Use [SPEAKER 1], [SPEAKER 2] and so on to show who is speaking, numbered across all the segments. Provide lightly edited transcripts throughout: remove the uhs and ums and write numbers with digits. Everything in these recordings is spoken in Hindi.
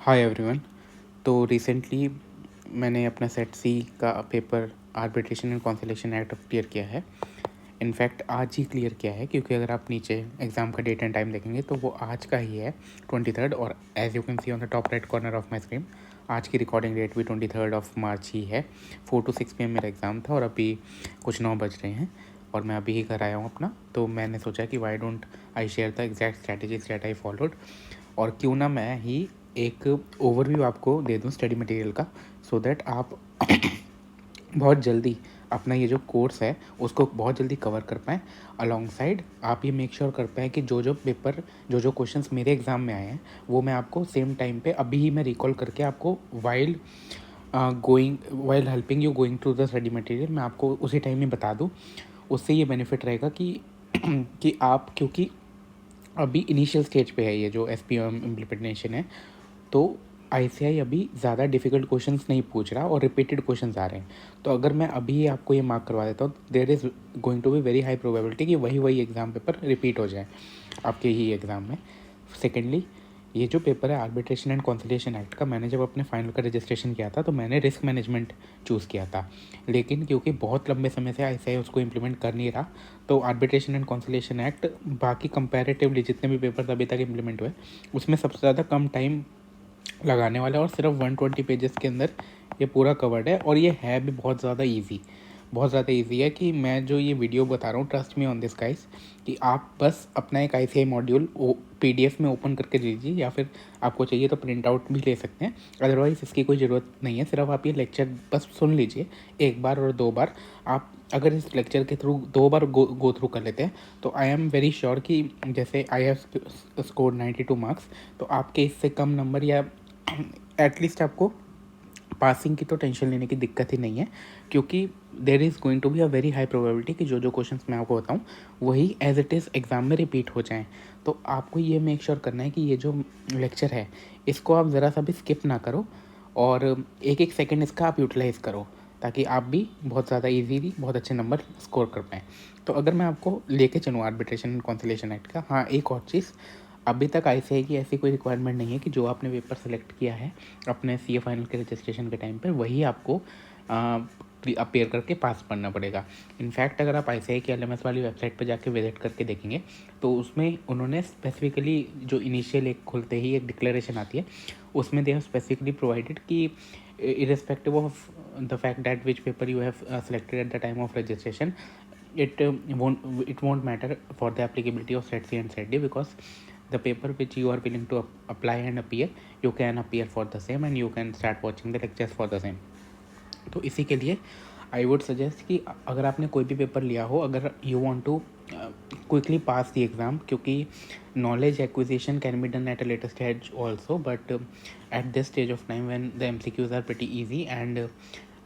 [SPEAKER 1] Hi everyone. तो रिसेंटली मैंने अपना सेट सी का paper arbitration and conciliation act clear किया है। इनफैक्ट आज ही क्लियर किया है, क्योंकि अगर आप नीचे एग्ज़ाम का डेट एंड टाइम देखेंगे तो वो आज का ही है 23rd। और as you can see on the top right corner of my screen, आज की रिकॉर्डिंग डेट भी 23rd ऑफ मार्च ही है। 4 to 6 PM मेरा एग्ज़ाम था और अभी कुछ 9 बज रहे हैं और मैं अभी ही घर आया हूँ अपना। तो मैंने सोचा कि why don't I share the exact strategies that I followed, और क्यों ना मैं ही एक ओवरव्यू आपको दे दूं स्टडी मटेरियल का, सो दैट आप बहुत जल्दी अपना ये जो कोर्स है उसको बहुत जल्दी कवर कर पाएँ। अलोंग साइड आप ये मेक श्योर कर पाएँ कि जो क्वेश्चंस मेरे एग्ज़ाम में आए हैं वो मैं आपको सेम टाइम पे अभी ही मैं रिकॉल करके आपको while helping you going through the study material मैं आपको उसी टाइम में बता दूँ। उससे ये बेनिफिट रहेगा कि कि आप, क्योंकि अभी इनिशियल स्टेज पे है ये जो एसपीएम इम्प्लीमेंटेशन है, तो आईसीआई अभी ज़्यादा डिफिकल्ट क्वेश्चंस नहीं पूछ रहा और रिपीटेड क्वेश्चंस आ रहे हैं। तो अगर मैं अभी आपको ये मार्क करवा देता हूँ, there is going to be very high probability कि वही एग्ज़ाम पेपर रिपीट हो जाए आपके ही एग्ज़ाम में। सेकेंडली, ये जो पेपर है आर्बिट्रेशन एंड कॉन्सिलिएशन एक्ट का, मैंने जब अपने फाइनल का रजिस्ट्रेशन किया था तो मैंने रिस्क मैनेजमेंट चूज़ किया था। लेकिन क्योंकि बहुत लंबे समय से आईसीआई उसको इम्प्लीमेंट कर नहीं रहा, तो आर्बिट्रेशन एंड कॉन्सिलिएशन एक्ट बाकी कंपैरेटिवली जितने भी पेपर्स अभी तक इम्प्लीमेंट हुए उसमें सबसे ज़्यादा कम टाइम लगाने वाला है और सिर्फ 120 पेजेस के अंदर ये पूरा कवर्ड है। और ये है भी बहुत ज़्यादा ईजी है कि मैं जो ये वीडियो बता रहा हूँ, trust me on this guys, कि आप बस अपना एक आईसीआई मॉड्यूल पीडीएफ में ओपन करके लीजिए, या फिर आपको चाहिए तो प्रिंट आउट भी ले सकते हैं। अदरवाइज़ इसकी कोई ज़रूरत नहीं है, सिर्फ आप ये लेक्चर बस सुन लीजिए एक बार और 2 बार। आप अगर इस लेक्चर के थ्रू 2 बार गो थ्रू कर लेते हैं तो आई एम वेरी श्योर कि जैसे आई हैव स्कोर 92 मार्क्स, तो आपके इससे कम नंबर या एटलीस्ट आपको पासिंग की तो टेंशन लेने की दिक्कत ही नहीं है, क्योंकि there is going to be a very high probability कि जो क्वेश्चंस मैं आपको बताऊँ वही एज इट इज़ एग्ज़ाम में रिपीट हो जाएं। तो आपको ये मेक श्योर करना है कि ये जो लेक्चर है इसको आप ज़रा सा भी स्किप ना करो और एक एक सेकेंड इसका आप यूटिलाइज़ करो, ताकि आप भी बहुत ज़्यादा ईजीली बहुत अच्छे नंबर स्कोर कर पाएँ। तो अगर मैं आपको लेके चलूँ आर्बिट्रेशन एंड कॉन्सिलिएशन एक्ट का, हाँ एक और चीज़, अभी तक आईसीआई की ऐसी कोई रिक्वायरमेंट नहीं है कि जो आपने पेपर सेलेक्ट किया है अपने सीए फाइनल के रजिस्ट्रेशन के टाइम पे वही आपको अपेयर करके पास पढ़ना पड़ेगा। इनफैक्ट अगर आप आईसीआई की एलएमएस वाली वेबसाइट पर जाके विजिट करके देखेंगे तो उसमें उन्होंने स्पेसिफिकली जो इनिशियल एक खुलते ही एक डिक्लेरेशन आती है उसमें दे हैव स्पेसिफिकली प्रोवाइडेड कि irrespective of the fact that which paper you have selected at the time of registration, it won't matter for the applicability of set C and set D, because the paper which you are willing to apply and appear, you can appear for the same and you can start watching the lectures for the same. तो इसी के लिए आई वुड सजेस्ट कि अगर आपने कोई भी पेपर लिया हो, अगर you want to quickly pass the exam, क्योंकि knowledge acquisition can be done at a later stage also, but at this stage of time when the MCQs are pretty easy and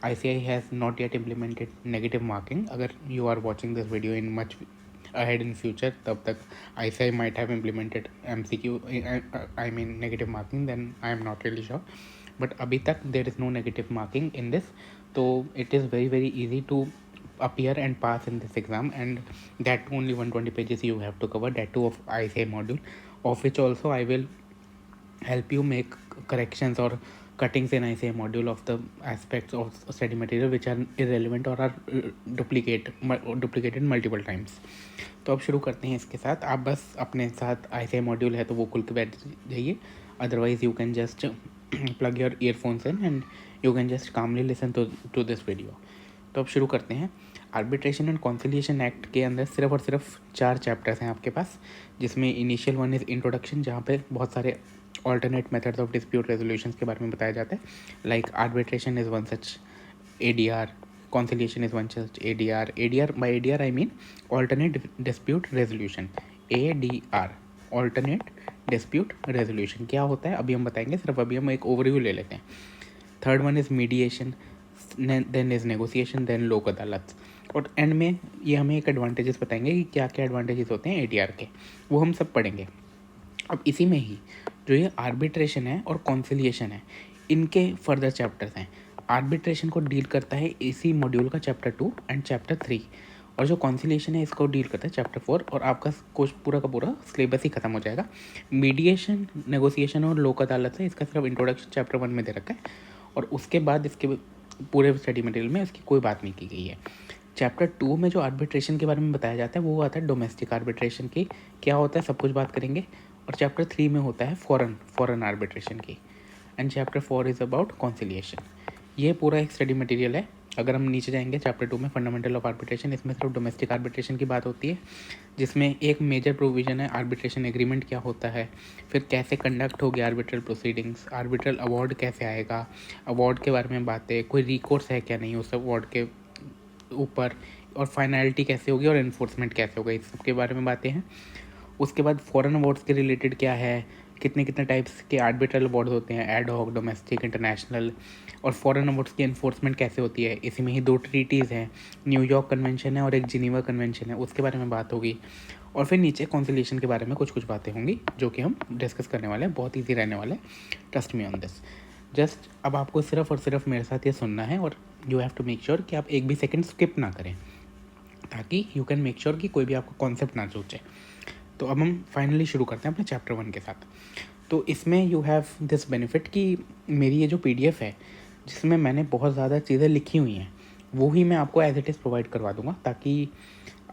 [SPEAKER 1] ICI has not yet implemented negative marking. अगर you are watching this video in much ahead in future, तब तक ICI might have implemented MCQ, I mean negative marking, then I am not really sure. But अभी तक there is no negative marking in this, so it is very easy to appear and pass in this exam, and that too only 120 pages you have to cover, that too of ICI module, of which also I will help you make corrections or cuttings in ICI module of the aspects of study material which are irrelevant or are duplicated multiple times. तो अब शुरू करते हैं इसके साथ। आप बस अपने साथ ICI मॉड्यूल है तो वो खुल के बैठ जाइए, otherwise you can just plug your earphones in and you can just calmly listen to this video. तो अब शुरू करते हैं। आर्बिट्रेशन एंड कॉन्सिलिएशन एक्ट के अंदर सिर्फ और सिर्फ 4 चैप्टर्स हैं आपके पास, जिसमें इनिशियल वन इज़ इंट्रोडक्शन, जहाँ पे बहुत सारे alternate methods of dispute resolutions के बारे में बताया जाता है, like arbitration is one such ADR, conciliation is one such ADR by ADR I mean alternate dispute resolution, ADR alternate dispute resolution क्या होता है अभी हम बताएंगे, सिर्फ अभी हम एक ओवरव्यू ले लेते हैं। Third one is mediation, then is negotiation, then Lok Adalat, और एंड में ये हमें एक एडवांटेजेस बताएंगे कि क्या क्या एडवांटेजेस होते हैं ADR के, वो हम सब पढ़ेंगे। अब इसी में ही जो ये आर्बिट्रेशन है और कॉन्सिलिएशन है, इनके फर्दर चैप्टर्स हैं। आर्बिट्रेशन को डील करता है इसी मॉड्यूल का चैप्टर 2 एंड चैप्टर 3, और जो कॉन्सिलिएशन है इसको डील करता है चैप्टर 4, और आपका कोर्स पूरा का पूरा सिलेबस ही खत्म हो जाएगा। मीडिएशन, नेगोशिएशन और लोक अदालत है, इसका सिर्फ इंट्रोडक्शन चैप्टर 1 में दे रखा है, और उसके बाद इसके पूरे स्टडी मटेरियल में इसकी कोई बात नहीं की गई है। चैप्टर 2 में जो आर्बिट्रेशन के बारे में बताया जाता है वो आता है डोमेस्टिक आर्बिट्रेशन की क्या होता है, सब कुछ बात करेंगे। और चैप्टर 3 में होता है फॉरेन आर्बिट्रेशन की। And chapter 4 is about conciliation. ये पूरा एक स्टडी मटेरियल है। अगर हम नीचे जाएंगे चैप्टर 2 में फंडामेंटल ऑफ आर्बिट्रेशन, इसमें सिर्फ डोमेस्टिक आर्बिट्रेशन की बात होती है, जिसमें एक मेजर प्रोविजन है आर्बिट्रेशन एग्रीमेंट क्या होता है, फिर कैसे कंडक्ट होगी आर्बिट्रल प्रोसीडिंग्स, आर्बिट्रल अवार्ड कैसे आएगा, अवार्ड के बारे में बातें, कोई रिकोर्स है क्या नहीं उस अवार्ड के ऊपर, और फाइनलिटी कैसे होगी और इन्फोर्समेंट कैसे होगा, इस सब के बारे में बातें हैं। उसके बाद फॉरेन अवार्ड्स के रिलेटेड क्या है, कितने कितने टाइप्स के आर्बिट्रल अवार्ड्स होते हैं, एड हॉक, डोमेस्टिक, इंटरनेशनल, और फॉरेन अवार्ड्स की इन्फोर्समेंट कैसे होती है। इसी में ही 2 ट्रीटीज़ हैं, न्यूयॉर्क कन्वेंशन है और एक जिनीवा कन्वेंशन है, उसके बारे में बात होगी। और फिर नीचे कॉन्सिलिएशन के बारे में कुछ बातें होंगी जो कि हम डिस्कस करने वाले हैं, बहुत ईजी रहने वाले हैं, trust me on this. Just अब आपको सिर्फ और सिर्फ मेरे साथ ये सुनना है, और you have to make sure कि आप एक भी सेकंड स्किप ना करें, ताकि यू कैन मेक श्योर कि कोई भी आपको कॉन्सेप्ट ना सोचे। तो अब हम फाइनली शुरू करते हैं अपने चैप्टर 1 के साथ। तो इसमें यू हैव दिस बेनिफिट कि मेरी ये जो PDF है जिसमें मैंने बहुत ज़्यादा चीज़ें लिखी हुई हैं, वो ही मैं आपको एज इट इज़ प्रोवाइड करवा दूंगा, ताकि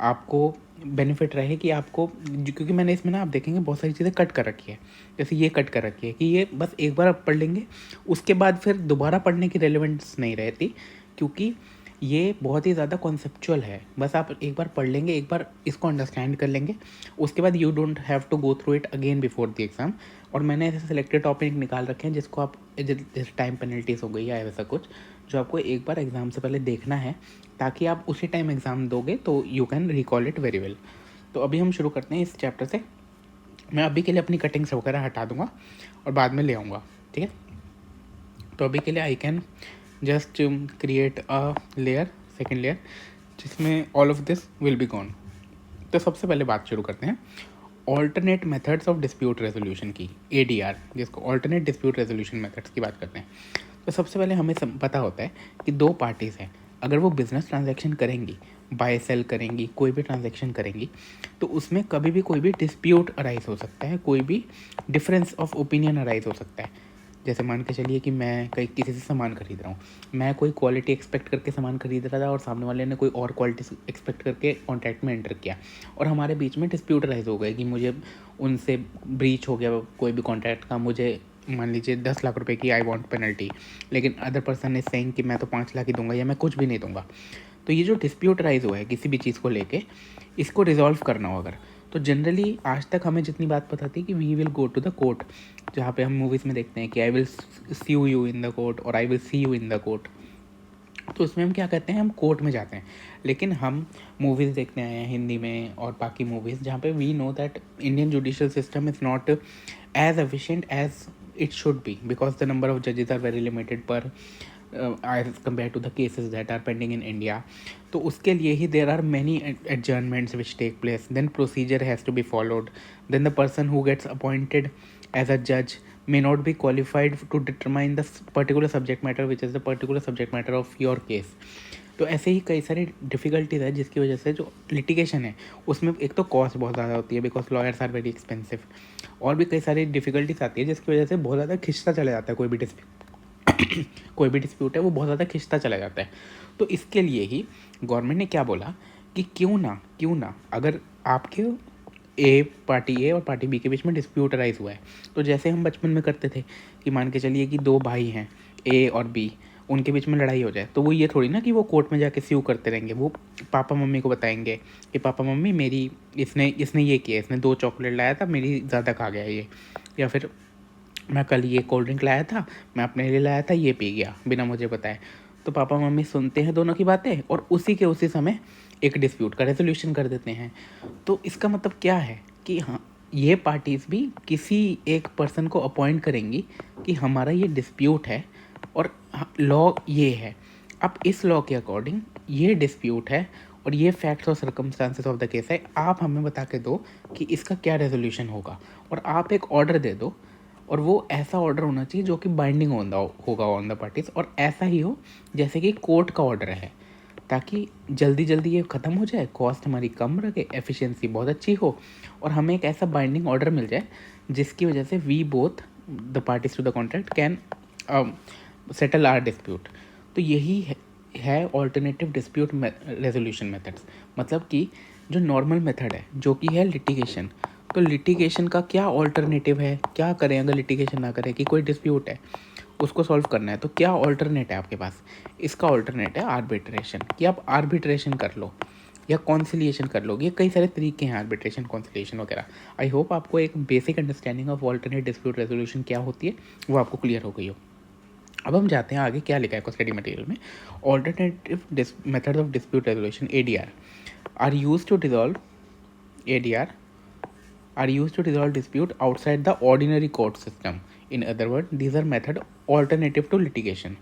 [SPEAKER 1] आपको बेनिफिट रहे कि आपको, क्योंकि मैंने इसमें ना आप देखेंगे बहुत सारी चीज़ें कट कर रखी है। जैसे ये कट कर रखी है कि ये बस एक बार आप पढ़ लेंगे, उसके बाद फिर दोबारा पढ़ने की रेलेवेंस नहीं रहती, क्योंकि ये बहुत ही ज़्यादा कॉन्सेप्चुअल है। बस आप एक बार पढ़ लेंगे, एक बार इसको अंडरस्टैंड कर लेंगे, उसके बाद you don't have to go through it again before the exam. और मैंने ऐसे सिलेक्टेड टॉपिक निकाल रखे हैं जिसको आप, जैसे टाइम पेनल्टीज हो गई या ऐसा कुछ, जो आपको एक बार एग्ज़ाम से पहले देखना है, ताकि आप उसी टाइम एग्ज़ाम दोगे तो you can recall it very well. तो अभी हम शुरू करते हैं इस चैप्टर से। मैं अभी के लिए अपनी कटिंग्स वगैरह हटा दूंगा और बाद में ले आऊँगा, ठीक है। तो अभी के लिए I can just create a layer, second layer, जिसमें all of this will be gone. तो सबसे पहले बात शुरू करते हैं alternate methods of dispute resolution की, ADR, जिसको ऑल्टरनेट डिस्प्यूट रेजोल्यूशन मेथड्स की बात करते हैं। तो सबसे पहले हमें पता होता है कि 2 पार्टीज़ हैं, अगर वो बिजनेस ट्रांजैक्शन करेंगी, बाय सेल करेंगी, कोई भी ट्रांजैक्शन करेंगी, तो उसमें कभी भी कोई भी डिस्प्यूट अराइज हो सकता है, कोई भी डिफरेंस ऑफ ओपिनियन अराइज हो सकता है। जैसे मान के चलिए कि मैं कहीं किसी से सामान खरीद रहा हूँ, मैं कोई क्वालिटी एक्सपेक्ट करके सामान खरीद रहा था और सामने वाले ने कोई और क्वालिटी एक्सपेक्ट करके कॉन्ट्रैक्ट में एंटर किया, और हमारे बीच में डिस्प्यूट राइज हो गए कि मुझे उनसे ब्रीच हो गया कोई भी कॉन्ट्रैक्ट का, मुझे मान लीजिए 10 लाख रुपए की आई वांट पेनल्टी, लेकिन अदर पर्सन इज सेइंग कि मैं तो 5 लाख ही दूंगा या मैं कुछ भी नहीं दूंगा। तो ये जो डिस्प्यूट राइज हुआ है किसी भी चीज़ को लेके, इसको रिजॉल्व करना हो अगर, तो जनरली आज तक हमें जितनी बात पता थी कि we will go to the court, जहाँ पे हम मूवीज़ में देखते हैं कि I will see you in the court और I will see you in the court. तो उसमें हम क्या कहते हैं, हम कोर्ट में जाते हैं। लेकिन हम मूवीज़ देखते आए हैं हिंदी में और बाकी मूवीज़, जहाँ पे we know that Indian judicial system is not as efficient as it should be, because the number of जजेस आर वेरी लिमिटेड पर as compared to the cases that are pending in India. तो उसके लिए ही there are many adjournments which take place, then procedure has to be followed, then the person who gets appointed as a judge may not be qualified to determine the particular subject matter which is the particular subject matter of your case. तो ऐसे ही कई सारी डिफ़िकल्टीज़ है जिसकी वजह से जो लिटिगेशन है उसमें एक तो कॉस्ट बहुत ज़्यादा होती है, because lawyers are very expensive, और भी कई सारी डिफ़िकल्टीज आती है जिसकी वजह से बहुत ज़्यादा खिंचता चला जाता है कोई भी डिस्प्यूट है वो बहुत ज़्यादा खिंचता चला जाता है। तो इसके लिए ही गवर्नमेंट ने क्या बोला कि क्यों ना अगर आपके पार्टी ए और पार्टी बी के बीच में डिस्प्यूट अराइज हुआ है, तो जैसे हम बचपन में करते थे कि मान के चलिए कि 2 भाई हैं A और B, उनके बीच में लड़ाई हो जाए, तो वो ये थोड़ी ना कि वो कोर्ट में जाके स्यू करते रहेंगे, वो पापा मम्मी को बताएंगे कि पापा मम्मी मेरी इसने ये किया, इसने 2 चॉकलेट लाया था, मेरी ज़्यादा खा गया ये, या फिर मैं कल ये कोल्ड ड्रिंक लाया था, मैं अपने लिए लाया था, ये पी गया बिना मुझे बताए। तो पापा मम्मी सुनते हैं दोनों की बातें और उसी समय एक डिस्प्यूट का रेजोल्यूशन कर देते हैं। तो इसका मतलब क्या है कि हाँ, ये पार्टीज़ भी किसी एक पर्सन को अपॉइंट करेंगी कि हमारा ये डिस्प्यूट है और लॉ ये है, अब इस लॉ के अकॉर्डिंग ये डिस्प्यूट है और ये फैक्ट्स और सर्कमस्टांसेस ऑफ द केस है, आप हमें बता के दो कि इसका क्या रेजोल्यूशन होगा, और आप एक ऑर्डर दे दो, और वो ऐसा ऑर्डर होना चाहिए जो कि बाइंडिंग होगा ऑन द पार्टीज, और ऐसा ही हो जैसे कि कोर्ट का ऑर्डर है। ताकि जल्दी जल्दी ये ख़त्म हो जाए, कॉस्ट हमारी कम रहे, एफिशिएंसी बहुत अच्छी हो, और हमें एक ऐसा बाइंडिंग ऑर्डर मिल जाए जिसकी वजह से we both the parties to the contract can settle our dispute. तो यही है ऑल्टरनेटिव डिस्प्यूट रेजोल्यूशन मेथड्स। मतलब कि जो नॉर्मल मेथड है जो कि है लिटिगेशन, तो लिटिगेशन का क्या ऑल्टरनेटिव है, क्या करें अगर लिटिगेशन ना करें, कि कोई डिस्प्यूट है उसको सॉल्व करना है, तो क्या ऑल्टरनेट है आपके पास? इसका ऑल्टरनेट है आर्बिट्रेशन, कि आप आर्बिट्रेशन कर लो या कॉन्सिलिएशन कर लो। ये कई सारे तरीके हैं आर्बिट्रेशन, कॉन्सिलिएशन वगैरह। आई होप आपको एक basic understanding of alternate dispute resolution क्या होती है वो आपको क्लियर हो गई हो। अब हम जाते हैं आगे, क्या लिखा है स्टडी मटेरियल में। Alternative method of dispute resolution ADR are use to dissolve ADR are used to resolve dispute outside the ordinary court system. In other words, these are method alternative to litigation.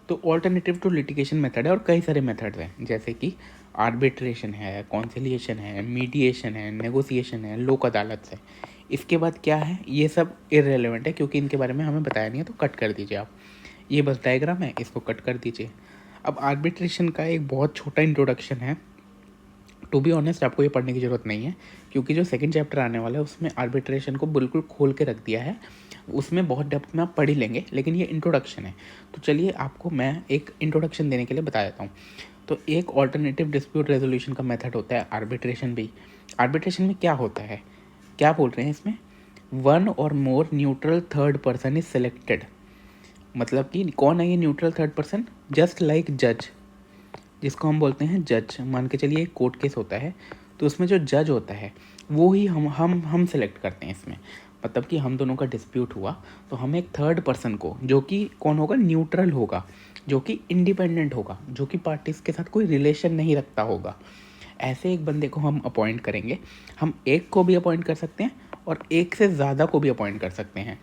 [SPEAKER 1] तो ऑल्टरनेटिव टू लिटिगेशन मेथड है और कई सारे मेथड्स हैं, जैसे कि आर्बिट्रेशन है, कॉन्सिलिएशन है, मीडिएशन है, नेगोशिएशन है, लोक अदालत है। इसके बाद क्या है, ये सब इररेलेवेंट है क्योंकि इनके बारे में हमें बताया नहीं है, तो कट कर दीजिए आप। ये बस डायग्राम है, इसको कट कर दीजिए। अब आर्बिट्रेशन का एक बहुत छोटा इंट्रोडक्शन है। टू बी ऑनेस्ट आपको ये पढ़ने की ज़रूरत नहीं है क्योंकि जो सेकंड चैप्टर आने वाला है उसमें आर्बिट्रेशन को बिल्कुल खोल के रख दिया है, उसमें बहुत डेप्थ में आप पढ़ ही लेंगे, लेकिन ये इंट्रोडक्शन है। तो चलिए आपको मैं एक इंट्रोडक्शन देने के लिए बता देता हूँ। तो एक ऑल्टरनेटिव डिस्प्यूट रेजोल्यूशन का मेथड होता है आर्बिट्रेशन भी। आर्बिट्रेशन में क्या होता है, क्या बोल रहे हैं इसमें, one or more neutral third person is selected. मतलब कि कौन है ये neutral third person? Just like जज, जिसको हम बोलते हैं जज। मान के चलिए एक कोर्ट केस होता है तो उसमें जो जज होता है वो ही हम सेलेक्ट करते हैं इसमें। मतलब कि हम दोनों का डिस्प्यूट हुआ तो हम एक थर्ड पर्सन को, जो कि कौन होगा, न्यूट्रल होगा, जो कि इंडिपेंडेंट होगा, जो कि पार्टीज के साथ कोई रिलेशन नहीं रखता होगा, ऐसे एक बंदे को हम अपॉइंट करेंगे। हम एक को भी अपॉइंट कर सकते हैं और एक से ज़्यादा को भी अपॉइंट कर सकते हैं।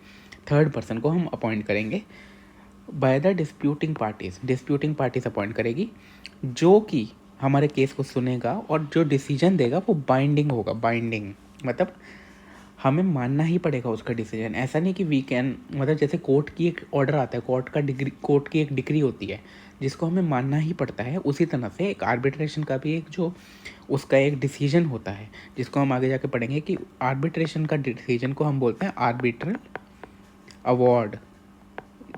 [SPEAKER 1] थर्ड पर्सन को हम अपॉइंट करेंगे by the disputing parties. Disputing parties appoint करेगी, जो कि हमारे केस को सुनेगा और जो डिसीजन देगा वो बाइंडिंग होगा। बाइंडिंग मतलब हमें मानना ही पड़ेगा उसका डिसीजन। ऐसा नहीं कि वी कैन, मतलब जैसे कोर्ट की एक ऑर्डर आता है, कोर्ट की एक डिग्री होती है जिसको हमें मानना ही पड़ता है, उसी तरह से एक आर्बिट्रेशन का भी एक जो उसका एक डिसीजन होता है, जिसको हम आगे जाके पढ़ेंगे कि आर्बिट्रेशन का डिसीजन को हम बोलते हैं arbitral award.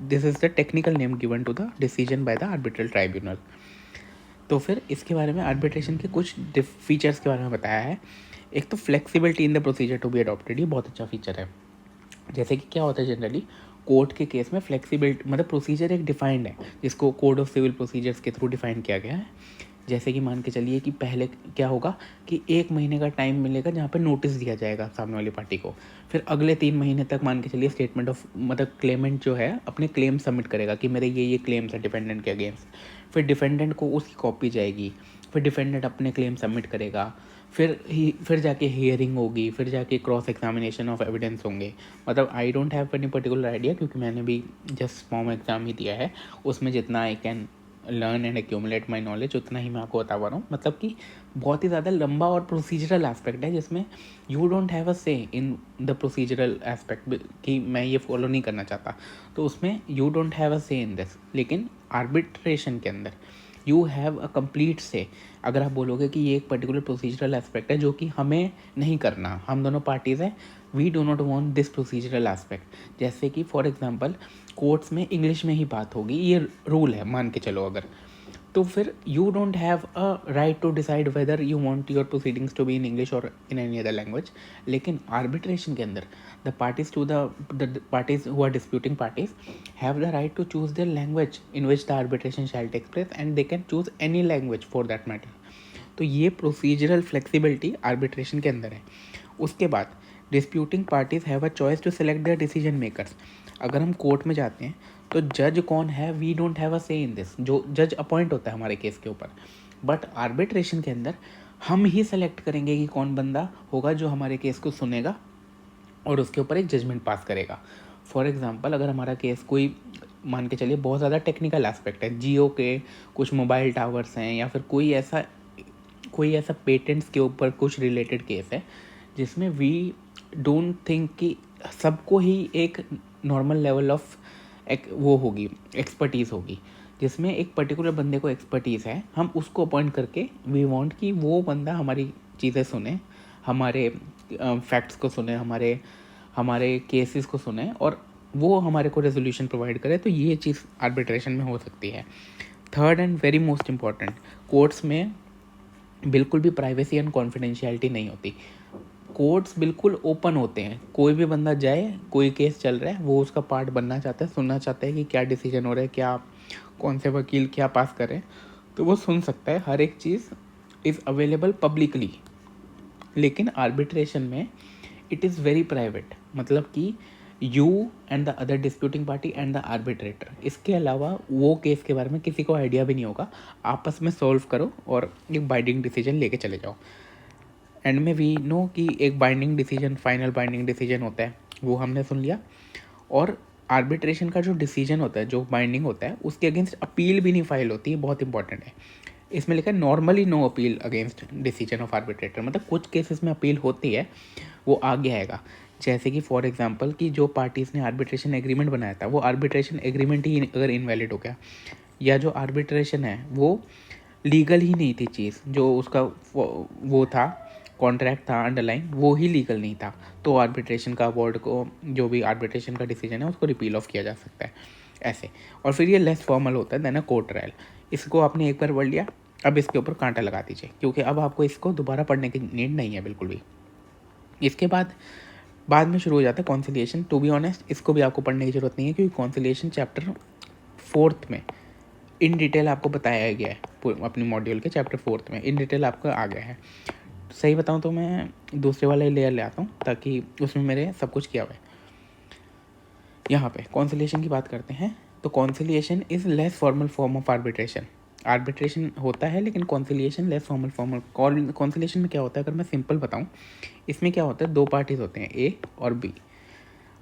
[SPEAKER 1] This is the technical name given to the decision by the arbitral tribunal. तो फिर इसके बारे में आर्बिट्रेशन के कुछ फीचर्स के बारे में बताया है। एक तो flexibility in the procedure to be adopted, ये बहुत अच्छा फीचर है। जैसे कि क्या होता है जनरली कोर्ट के केस में फ्लेक्सिबिलिटी, मतलब प्रोसीजर एक डिफाइंड है जिसको कोड ऑफ सिविल प्रोसीजर्स के थ्रू डिफाइन किया गया है। जैसे कि मान के चलिए कि पहले क्या होगा कि 1 महीने का टाइम मिलेगा जहाँ पे नोटिस दिया जाएगा सामने वाली पार्टी को। फिर अगले 3 महीने तक मान के चलिए स्टेटमेंट ऑफ, मतलब क्लेमेंट जो है अपने क्लेम सबमिट करेगा कि मेरे ये क्लेम्स है डिफेंडेंट के अगेंस्ट। फिर डिफेंडेंट को उसकी कॉपी जाएगी, फिर डिफेंडेंट अपने क्लेम सबमिट करेगा, फिर जाके हियरिंग होगी, फिर जाके क्रॉस एग्जामिनेशन ऑफ एविडेंस होंगे। मतलब I don't have any particular idea क्योंकि मैंने भी जस्ट फॉर्म एग्ज़ाम ही दिया है, उसमें जितना I can learn and accumulate my knowledge उतना ही मैं आपको बता पा रहा हूँ। मतलब कि बहुत ही ज़्यादा लंबा और प्रोसीजरल एस्पेक्ट है जिसमें यू डोंट हैव अ से इन द प्रोसीजरल एस्पेक्ट कि मैं ये फॉलो नहीं करना चाहता, तो उसमें यू डोंट हैव अ से इन दिस। लेकिन आर्बिट्रेशन के अंदर यू हैव अ कंप्लीट से। अगर आप बोलोगे कि ये एक पर्टिकुलर प्रोसीजरल एस्पेक्ट है जो कि हमें नहीं करना, हम दोनों पार्टीज़ हैं, we do not want this procedural aspect. जैसे कि फॉर एग्जांपल कोर्ट्स में इंग्लिश में ही बात होगी, ये रूल है मान के चलो अगर, तो फिर you don't have a right to decide whether you want your proceedings to be in English और इन एनी अदर लैंग्वेज। लेकिन आर्बिट्रेशन के अंदर the parties who are disputing parties have the right to choose their language in which the arbitration shall take place and they can choose any language for that matter. तो ये प्रोसीजरल फ्लेक्सिबिलिटी आर्बिट्रेशन के अंदर है। उसके बाद disputing parties have a choice to select their decision makers. अगर हम कोर्ट में जाते हैं तो जज कौन है, वी डोंट हैव अ से इन दिस, जो जज अपॉइंट होता है हमारे केस के ऊपर। बट आर्बिट्रेशन के अंदर हम ही सेलेक्ट करेंगे कि कौन बंदा होगा जो हमारे केस को सुनेगा और उसके ऊपर एक जजमेंट पास करेगा। फॉर एग्जांपल अगर हमारा केस कोई, मान के चलिए बहुत ज़्यादा टेक्निकल एस्पेक्ट है, जियो के कुछ मोबाइल टावर्स हैं या फिर कोई ऐसा पेटेंट्स के ऊपर कुछ रिलेटेड केस है जिसमें वी डोंट थिंक कि सबको ही एक नॉर्मल लेवल ऑफ एक वो होगी, एक्सपर्टीज़ होगी, जिसमें एक पर्टिकुलर बंदे को एक्सपर्टीज़ है, हम उसको अपॉइंट करके वी वांट कि वो बंदा हमारी चीज़ें सुने, हमारे फैक्ट्स को सुने, हमारे हमारे केसेस को सुने और वो हमारे को रेजोल्यूशन प्रोवाइड करे। तो ये चीज़ आर्बिट्रेशन में हो सकती है। Third and very most important, courts में बिल्कुल भी प्राइवेसी एंड कॉन्फिडेंशियलिटी नहीं होती। कोर्ट्स बिल्कुल ओपन होते हैं, कोई भी बंदा जाए, कोई केस चल रहा है, वो उसका पार्ट बनना चाहता है, सुनना चाहता है कि क्या डिसीजन हो रहा है, क्या कौन से वकील क्या पास करें, तो वो सुन सकता है। हर एक चीज़ इज़ अवेलेबल पब्लिकली। लेकिन आर्बिट्रेशन में इट इज़ वेरी प्राइवेट, मतलब कि you and the other disputing party and the arbitrator, इसके अलावा वो केस के बारे में किसी को आइडिया भी नहीं होगा। आपस में सॉल्व करो और एक बाइंडिंग डिसीजन लेके चले जाओ। एंड में वी नो कि एक binding decision, final binding decision होता है, वो हमने सुन लिया। और आर्बिट्रेशन का जो डिसीजन होता है, जो बाइंडिंग होता है, उसके अगेंस्ट अपील भी नहीं फाइल होती है, बहुत इंपॉर्टेंट है। इसमें लिखा है normally no appeal against decision of arbitrator, मतलब कुछ केसेस में अपील होती है, वो आगे आएगा। जैसे कि फॉर एग्जांपल कि जो पार्टीज़ ने आर्बिट्रेशन एग्रीमेंट बनाया था, वो आर्बिट्रेशन एग्रीमेंट ही अगर इनवैलिड हो गया, या जो आर्बिट्रेशन है वो लीगल ही नहीं थी चीज़, जो उसका वो था, कॉन्ट्रैक्ट था अंडरलाइन, वो ही लीगल नहीं था, तो आर्बिट्रेशन का अवार्ड को, जो भी आर्बिट्रेशन का डिसीजन है, उसको रिपील ऑफ किया जा सकता है ऐसे। और फिर ये लेस फॉर्मल होता है देन अ कोर्ट ट्रायल। इसको आपने एक बार पढ़ लिया, अब इसके ऊपर कांटा लगा दीजिए, क्योंकि अब आपको इसको दोबारा पढ़ने की नीड नहीं है बिल्कुल भी। इसके बाद में शुरू हो जाता है कॉन्सिलिएशन। टू बी ऑनेस्ट, इसको भी आपको पढ़ने की जरूरत नहीं है, क्योंकि कॉन्सिलिएशन चैप्टर 4 में इन डिटेल आपको बताया गया है, अपनी मॉड्यूल के चैप्टर 4 में इन डिटेल आपको आ गया है। सही बताऊँ तो मैं दूसरे वाले लेयर ले आता हूँ, ताकि उसमें मेरे सब कुछ किया हुआ है। यहाँ पे कॉन्सिलिएशन की बात करते हैं, तो conciliation is less formal form of arbitration. Arbitration होता है, लेकिन कॉन्सिलिएशन लेस फॉर्मल। कॉन्सिलिएशन में क्या होता है, अगर मैं सिंपल बताऊँ, इसमें क्या होता है, दो पार्टीज होते हैं, ए और बी।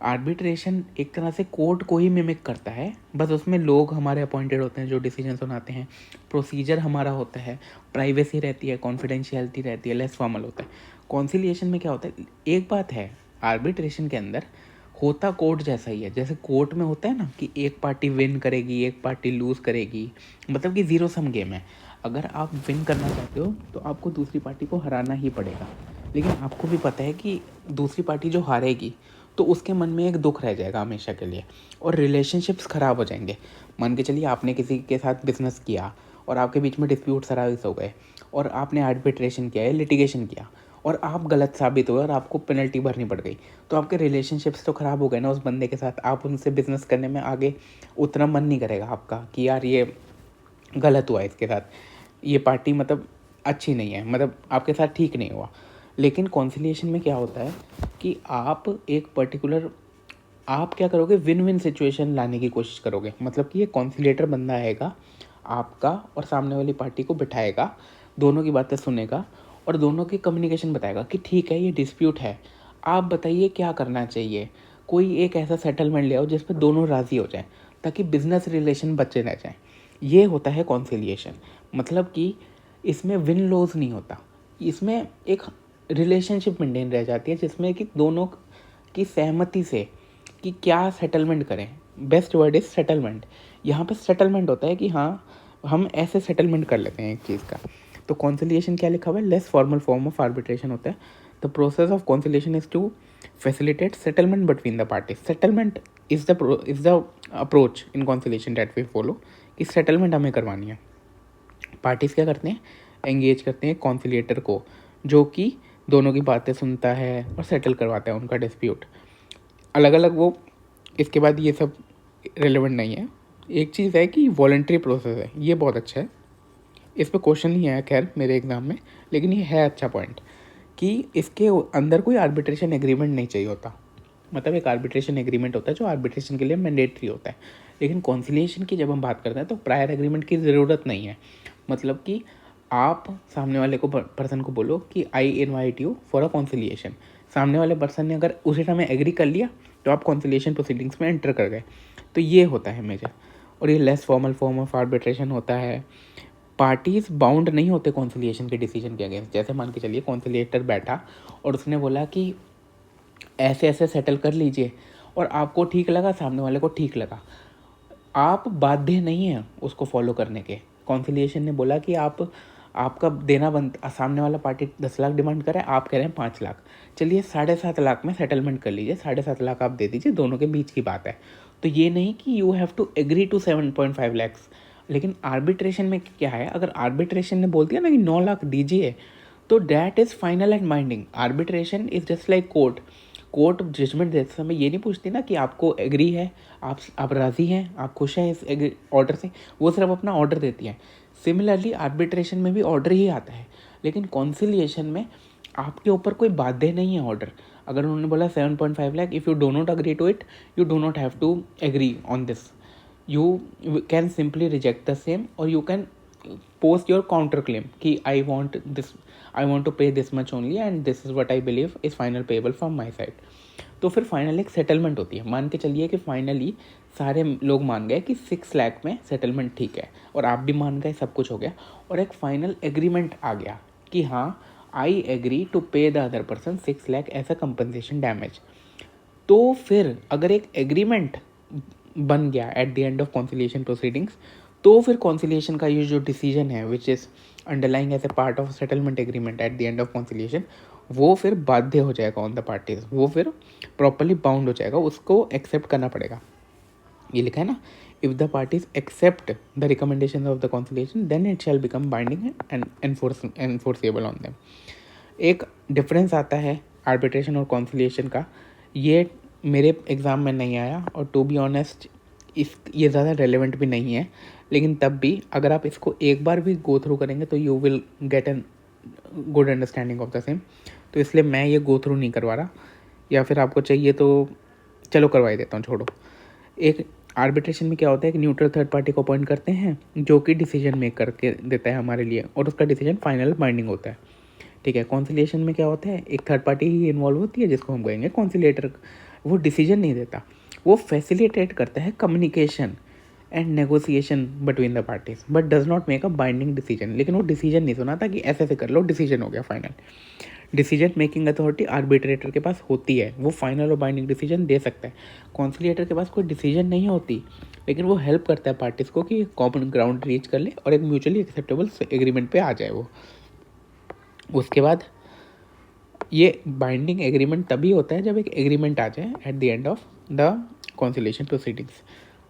[SPEAKER 1] आर्बिट्रेशन एक तरह से कोर्ट को ही मिमिक करता है, बस उसमें लोग हमारे अपॉइंटेड होते हैं जो डिसीजन सुनाते हैं, प्रोसीजर हमारा होता है, प्राइवेसी रहती है, कॉन्फिडेंशियलिटी रहती है, लेस फॉर्मल होता है। कॉन्सिलिएशन में क्या होता है, एक बात है, आर्बिट्रेशन के अंदर होता कोर्ट जैसा ही है। जैसे कोर्ट में होता है ना कि एक पार्टी विन करेगी, एक पार्टी लूज़ करेगी, मतलब कि ज़ीरो सम गेम है। अगर आप विन करना चाहते हो तो आपको दूसरी पार्टी को हराना ही पड़ेगा, लेकिन आपको भी पता है कि दूसरी पार्टी जो हारेगी तो उसके मन में एक दुख रह जाएगा हमेशा के लिए, और रिलेशनशिप्स ख़राब हो जाएंगे। मान के चलिए आपने किसी के साथ बिजनेस किया और आपके बीच में डिस्प्यूट्स अराइज हो गए, और आपने आर्बिट्रेशन किया या लिटिगेशन किया, और आप गलत साबित हुए और आपको पेनल्टी भरनी पड़ गई, तो आपके रिलेशनशिप्स तो ख़राब हो गए ना उस बंदे के साथ। आप उनसे बिजनेस करने में आगे उतना मन नहीं करेगा आपका कि यार ये गलत हुआ इसके साथ, ये पार्टी मतलब अच्छी नहीं है, मतलब आपके साथ ठीक नहीं हुआ। लेकिन कॉन्सिलिएशन में क्या होता है कि आप एक पर्टिकुलर, आप क्या करोगे, विन विन सिचुएशन लाने की कोशिश करोगे। मतलब कि ये कॉन्सिलेटर बंदा आएगा आपका और सामने वाली पार्टी को बिठाएगा, दोनों की बातें सुनेगा और दोनों की कम्युनिकेशन बताएगा कि ठीक है, ये डिस्प्यूट है, आप बताइए क्या करना चाहिए। कोई एक ऐसा सेटलमेंट ले आओ जिस पर दोनों राज़ी हो जाएं, ताकि बिजनेस रिलेशन बचे रह जाएं। ये होता है कॉन्सिलिएशन। मतलब कि इसमें विन लॉस नहीं होता, इसमें एक रिलेशनशिप मेंटेन रह जाती है, जिसमें कि दोनों की सहमति से कि क्या सेटलमेंट करें। Best word is settlement. यहाँ पे सेटलमेंट होता है कि हाँ, हम ऐसे सेटलमेंट कर लेते हैं एक चीज़ का। तो कॉन्सिलिएशन क्या लिखा हुआ है, less formal form of arbitration होता है। The process of conciliation is to facilitate settlement between the party. Settlement is the approach in conciliation that we follow, कि सेटलमेंट हमें करवानी है। पार्टीज़ क्या करते हैं, एंगेज करते हैं कॉन्सिलिएटर को, जो कि दोनों की बातें सुनता है और सेटल करवाता है उनका डिस्प्यूट। अलग अलग वो, इसके बाद ये सब रेलेवेंट नहीं है। एक चीज़ है कि वॉलंटरी प्रोसेस है, ये बहुत अच्छा है, इस पर क्वेश्चन नहीं आया खैर मेरे एग्ज़ाम में, लेकिन ये है अच्छा पॉइंट कि इसके अंदर कोई आर्बिट्रेशन एग्रीमेंट नहीं चाहिए होता। मतलब एक आर्बिट्रेशन एग्रीमेंट होता है जो आर्बिट्रेशन के लिए मैंडेटरी होता है, लेकिन कॉन्सिलिएशन की जब हम बात करते हैं तो प्रायर एग्रीमेंट की ज़रूरत नहीं है। मतलब कि आप सामने वाले को, पर्सन को बोलो कि I invite you for a conciliation, सामने वाले पर्सन ने अगर उसी टाइम एग्री कर लिया तो आप कॉन्सिलिएशन प्रोसीडिंग्स में एंटर कर गए। तो ये होता है मेजर, और ये less formal form of arbitration होता है। पार्टीज बाउंड नहीं होते कॉन्सिलिएशन के डिसीजन के अगेंस्ट। जैसे मान के चलिए कॉन्सिलिएटर बैठा और उसने बोला कि ऐसे ऐसे सेटल कर लीजिए, और आपको ठीक लगा, सामने वाले को ठीक लगा, आप बाध्य नहीं हैं उसको फॉलो करने के। कॉन्सिलिएशन ने बोला कि आपका देना सामने वाला पार्टी 10 लाख डिमांड करे, आप कह रहे हैं 5 लाख, चलिए 7.5 लाख में सेटलमेंट कर लीजिए, 7.5 लाख आप दे दीजिए, दोनों के बीच की बात है। तो ये नहीं कि you have to agree to 7.5 lakhs. लेकिन आर्बिट्रेशन में क्या है, अगर आर्बिट्रेशन ने बोल दिया ना कि 9 लाख दीजिए, तो that is final and binding. Arbitration is just like court. Court judgment देते समय ये नहीं पूछती ना कि आपको एग्री है, आप राज़ी हैं, आप खुश हैं इस ऑर्डर से, वो सिर्फ अपना ऑर्डर देती है। सिमिलरली आर्बिट्रेशन में भी ऑर्डर ही आता है, लेकिन कॉन्सिलिएशन में आपके ऊपर कोई बाध्य नहीं है ऑर्डर। अगर उन्होंने बोला 7.5 lakh, if you do not agree to it, you do not have to agree on this, you can simply reject the same, or you can post your counter claim कि I want to pay this much only and this is what I believe is final payable from my side। तो फिर फाइनल एक सेटलमेंट होती है। मान के चलिए कि फाइनली सारे लोग मान गए कि 6 लाख में सेटलमेंट ठीक है, और आप भी मान गए, सब कुछ हो गया, और एक फाइनल एग्रीमेंट आ गया कि हाँ, I agree to pay the other person 6 lakh as a compensation damage. तो फिर अगर एक एग्रीमेंट बन गया at the end of conciliation proceedings, तो फिर कॉन्सिलिएशन का ये जो डिसीजन है which is underlying as a part of settlement agreement at the end of conciliation, वो फिर बाध्य हो जाएगा ऑन द पार्टीज, वो फिर प्रॉपरली बाउंड हो जाएगा, उसको एक्सेप्ट करना पड़ेगा। ये लिखा है ना, if the parties accept the recommendation of the conciliation then it shall become binding and enforceable on them. एक डिफरेंस आता है आर्बिट्रेशन और कॉन्सिलिएशन का, ये मेरे एग्ज़ाम में नहीं आया, और टू बी ऑनेस्ट ये ज़्यादा रेलेवेंट भी नहीं है, लेकिन तब भी अगर आप इसको एक बार भी गो थ्रू करेंगे तो you will get an good understanding of the same. तो इसलिए मैं ये गो थ्रू नहीं करवा रहा, या फिर आपको चाहिए तो चलो करवा ही देता हूँ, छोड़ो। एक आर्बिट्रेशन में क्या होता है कि न्यूट्रल थर्ड पार्टी को अपॉइंट करते हैं जो कि डिसीजन मेक करके देता है हमारे लिए, और उसका डिसीजन फाइनल बाइंडिंग होता है, ठीक है। कॉन्सिलिएशन में क्या होता है, एक थर्ड पार्टी ही इन्वॉल्व होती है जिसको हम कहेंगे कॉन्सिलेटर। वो डिसीजन नहीं देता, वो फैसिलिटेट करता है communication and negotiation between the parties, but does not make a binding decision. लेकिन वो डिसीजन नहीं सुनाता कि ऐसे ऐसे कर लो, डिसीजन हो गया final. Decision making authority arbitrator के पास होती है, वो फाइनल और बाइंडिंग डिसीजन दे सकता है। कॉन्सिलिएटर के पास कोई डिसीजन नहीं होती, लेकिन वो हेल्प करता है पार्टीज को कि कॉमन ग्राउंड रीच कर ले और एक म्यूचुअली एक्सेप्टेबल एग्रीमेंट पे आ जाए वो। उसके बाद ये बाइंडिंग एग्रीमेंट तभी होता है जब एक एग्रीमेंट आ जाए eight the end of the conciliation proceedings.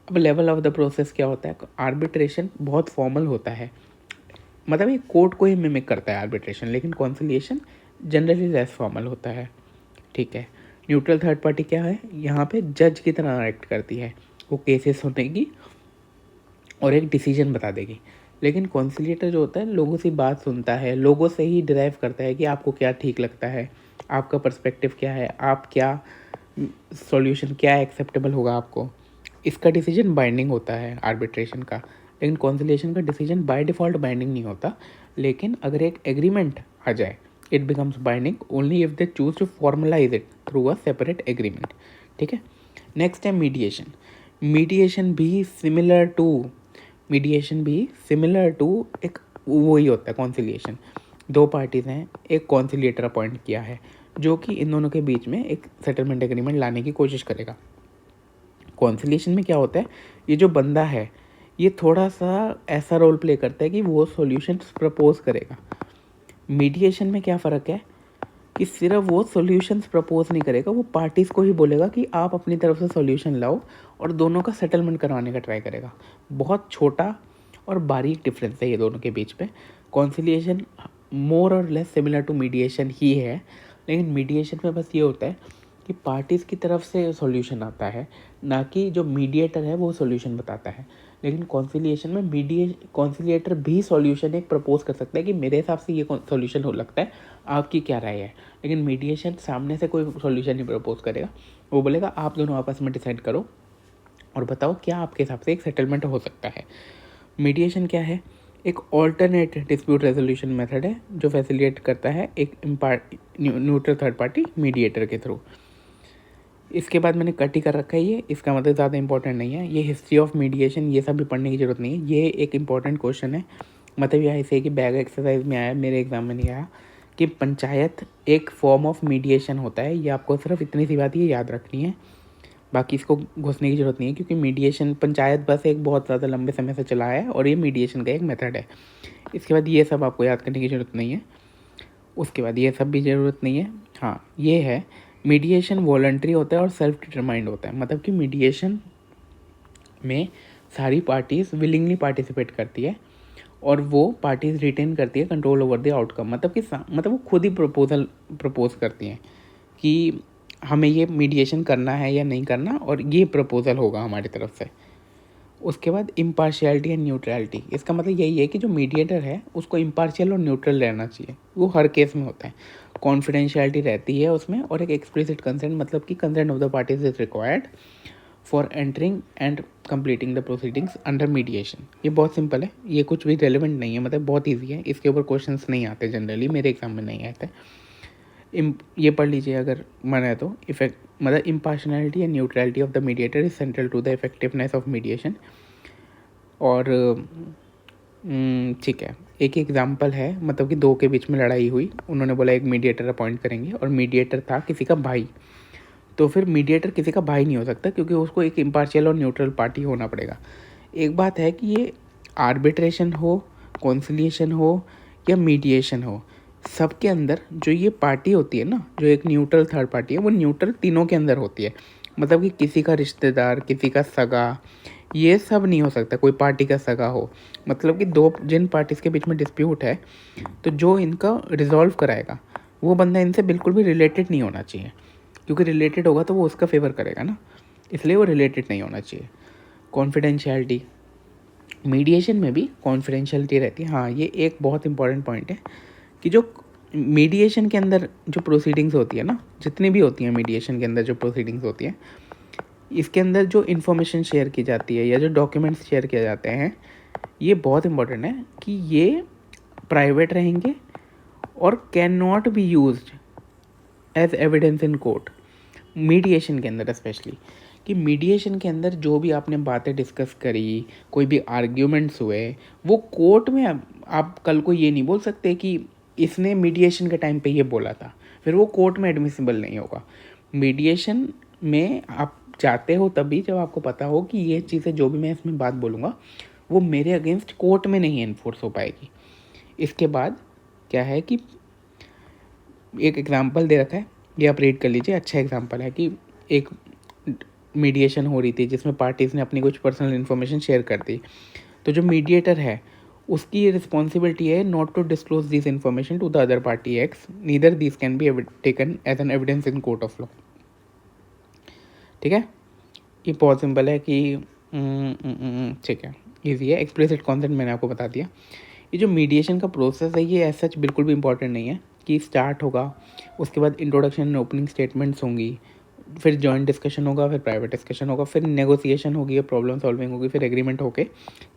[SPEAKER 1] अब लेवल ऑफ द प्रोसेस क्या होता है, आर्बिट्रेशन बहुत फॉर्मल होता है, मतलब ये कोर्ट को ही मिमिक करता है आर्बिट्रेशन, लेकिन कॉन्सिलिएशन जनरली लेस फॉर्मल होता है, ठीक है। न्यूट्रल थर्ड पार्टी क्या है, यहाँ पे जज की तरह एक्ट करती है, वो केसेस सुनेगी और एक डिसीजन बता देगी। लेकिन कॉन्सिलिएटर जो होता है लोगों से बात सुनता है, लोगों से ही डिराइव करता है कि आपको क्या ठीक लगता है, आपका पर्सपेक्टिव क्या है, आप क्या सॉल्यूशन क्या एक्सेप्टेबल होगा आपको। इसका डिसीजन बाइंडिंग होता है आर्बिट्रेशन का, लेकिन कॉन्सिलिएशन का डिसीजन बाय डिफ़ॉल्ट बाइंडिंग नहीं होता। लेकिन अगर एक एग्रीमेंट आ जाए it becomes binding only if they choose to formalise it through a separate agreement, ठीक है। नेक्स्ट है मीडिएशन। मीडिएशन भी सिमिलर टू एक वही होता है कॉन्सिलिएशन। दो पार्टीज़ हैं, एक कॉन्सिलिएटर अपॉइंट किया है जो कि इन दोनों के बीच में एक सेटलमेंट एग्रीमेंट लाने की कोशिश करेगा। कॉन्सिलिएशन में क्या होता है, ये जो बंदा है ये थोड़ा सा ऐसा रोल प्ले करता है कि वो सॉल्यूशंस प्रपोज करेगा। मीडिएशन में क्या फ़र्क है कि सिर्फ वो सॉल्यूशंस प्रपोज नहीं करेगा, वो पार्टीज़ को ही बोलेगा कि आप अपनी तरफ से सॉल्यूशन लाओ और दोनों का सेटलमेंट करवाने का ट्राई करेगा। बहुत छोटा और बारीक डिफरेंस है ये दोनों के बीच में। कॉन्सिलिएशन मोर और लेस सिमिलर टू मीडिएशन ही है, लेकिन मीडिएशन में बस ये होता है कि पार्टीज़ की तरफ से सॉल्यूशन आता है, ना कि जो मीडिएटर है वो सॉल्यूशन बताता है। लेकिन कॉन्सिलिएशन में कॉन्सिलिएटर भी सॉल्यूशन एक प्रपोज कर सकता है कि मेरे हिसाब से ये सॉल्यूशन हो लगता है, आपकी क्या राय है। लेकिन मीडिएशन सामने से कोई सॉल्यूशन नहीं प्रपोज करेगा, वो बोलेगा आप दोनों आपस में डिसाइड करो और बताओ क्या आपके हिसाब से एक सेटलमेंट हो सकता है। मीडिएशन क्या है, एक ऑल्टरनेट डिस्प्यूट रेजोल्यूशन मेथड है जो फैसिलिटेट करता है एक न्यूट्रल थर्ड पार्टी मीडिएटर के थ्रू। इसके बाद मैंने कट ही कर रखा है ये, इसका मतलब ज़्यादा इंपॉर्टेंट नहीं है। ये हिस्ट्री ऑफ मीडिएशन ये सब भी पढ़ने की ज़रूरत नहीं है, ये एक इंपॉर्टेंट क्वेश्चन है। मतलब यह ऐसे कि बैग एक्सरसाइज में आया, मेरे एग्जाम में नहीं आया, कि पंचायत एक फॉर्म ऑफ मीडिएशन होता है। ये आपको सिर्फ इतनी सी बात ये याद रखनी है। बाकी इसको घुसने की ज़रूरत नहीं है, क्योंकि मीडिएशन पंचायत बस एक बहुत ज़्यादा लंबे समय से चला है और ये मीडिएशन का एक मेथड है। इसके बाद ये सब आपको याद करने की ज़रूरत नहीं है, उसके बाद ये सब भी ज़रूरत नहीं है। हाँ, ये है मीडिएशन वॉलंटरी होता है और सेल्फ डिटरमाइंड होता है। मतलब कि मीडिएशन में सारी पार्टीज़ विलिंगली पार्टिसिपेट करती है और वो पार्टीज़ रिटेन करती है कंट्रोल ओवर द आउटकम। मतलब कि मतलब वो खुद ही प्रपोज करती हैं कि हमें ये मीडिएशन करना है या नहीं करना, और ये प्रपोज़ल होगा हमारी तरफ से। उसके बाद इम्पार्शियलिटी एंड न्यूट्रलिटी, इसका मतलब यही है कि जो मीडिएटर है उसको इम्पार्शियल और न्यूट्रल रहना चाहिए। वो हर केस में होता है। कॉन्फिडेंशियलिटी रहती है उसमें, और एक एक्सप्लिसिट कंसेंट, मतलब कि consent of the parties is required for entering and completing the proceedings under mediation. ये बहुत सिंपल है, ये कुछ भी रेलिवेंट नहीं है, मतलब बहुत ईजी है। इसके ऊपर क्वेश्चंस नहीं आते जनरली, मेरे एग्जाम में नहीं आते। ये पढ़ लीजिए अगर मन है तो। इफेक्ट मतलब impartiality and neutrality of the mediator is central to the effectiveness of mediation. और ठीक है, एक एग्जांपल है, मतलब कि दो के बीच में लड़ाई हुई, उन्होंने बोला एक मीडिएटर अपॉइंट करेंगे, और मीडिएटर था किसी का भाई। तो फिर मीडिएटर किसी का भाई नहीं हो सकता, क्योंकि उसको एक इम्पार्शियल और न्यूट्रल पार्टी होना पड़ेगा। एक बात है कि ये आर्बिट्रेशन हो, कॉन्सिलिएशन हो या मीडिएशन हो, सबके अंदर जो ये पार्टी होती है ना, जो एक न्यूट्रल थर्ड पार्टी है, वो न्यूट्रल तीनों के अंदर होती है। मतलब कि किसी का रिश्तेदार, किसी का सगा, ये सब नहीं हो सकता कोई पार्टी का सगा हो। मतलब कि दो जिन पार्टीज़ के बीच में डिस्प्यूट है, तो जो इनका रिजॉल्व कराएगा वो बंदा इनसे बिल्कुल भी रिलेटेड नहीं होना चाहिए, क्योंकि रिलेटेड होगा तो वो उसका फेवर करेगा ना, इसलिए वो रिलेटेड नहीं होना चाहिए। कॉन्फिडेंशियलिटी, मीडिएशन में भी कॉन्फिडेंशियलिटी रहती है। हाँ, ये एक बहुत इंपॉर्टेंट पॉइंट है कि जो मीडिएशन के अंदर जो प्रोसीडिंग्स होती है ना, जितनी भी होती हैं मीडिएशन के अंदर जो प्रोसीडिंग्स होती हैं, इसके अंदर जो इन्फॉर्मेशन शेयर की जाती है या जो डॉक्यूमेंट्स शेयर किए जाते हैं, ये बहुत इंपॉर्टेंट है कि ये प्राइवेट रहेंगे और can not be used as evidence in court. Mediation के अंदर स्पेशली, कि मीडिएशन के अंदर जो भी आपने बातें डिस्कस करी, कोई भी आर्ग्यूमेंट्स हुए, वो कोर्ट में आप कल को ये नहीं बोल सकते कि इसने मीडिएशन के टाइम पे ये बोला था, फिर वो कोर्ट में एडमिसिबल नहीं होगा। मीडिएशन में आप जाते हो तभी जब आपको पता हो कि ये चीज़ें जो भी मैं इसमें बात बोलूँगा वो मेरे अगेंस्ट कोर्ट में नहीं एनफोर्स हो पाएगी। इसके बाद क्या है कि एक एग्जांपल दे रखा है, ये आप रीड कर लीजिए। अच्छा एग्जांपल है कि एक मीडिएशन हो रही थी जिसमें पार्टीज़ ने अपनी कुछ पर्सनल इन्फॉर्मेशन शेयर कर दी। तो जो मीडिएटर है उसकी रिस्पॉन्सिबिलिटी है not to disclose this information to the other party X, neither this can be taken as an evidence in court of law. ठीक है, ये बहुत सिंपल है कि ठीक है, ईजी है। एक्सप्लिसिट कॉन्सेंट मैंने आपको बता दिया। ये जो मीडिएशन का प्रोसेस है ये एज सच बिल्कुल भी इंपॉर्टेंट नहीं है कि स्टार्ट होगा, उसके बाद इंट्रोडक्शन एंड ओपनिंग स्टेटमेंट्स होंगी, फिर जॉइंट डिस्कशन होगा, फिर प्राइवेट डिस्कशन होगा, फिर नेगोशिएशन होगी, प्रॉब्लम सॉल्विंग होगी, फिर एग्रीमेंट होके,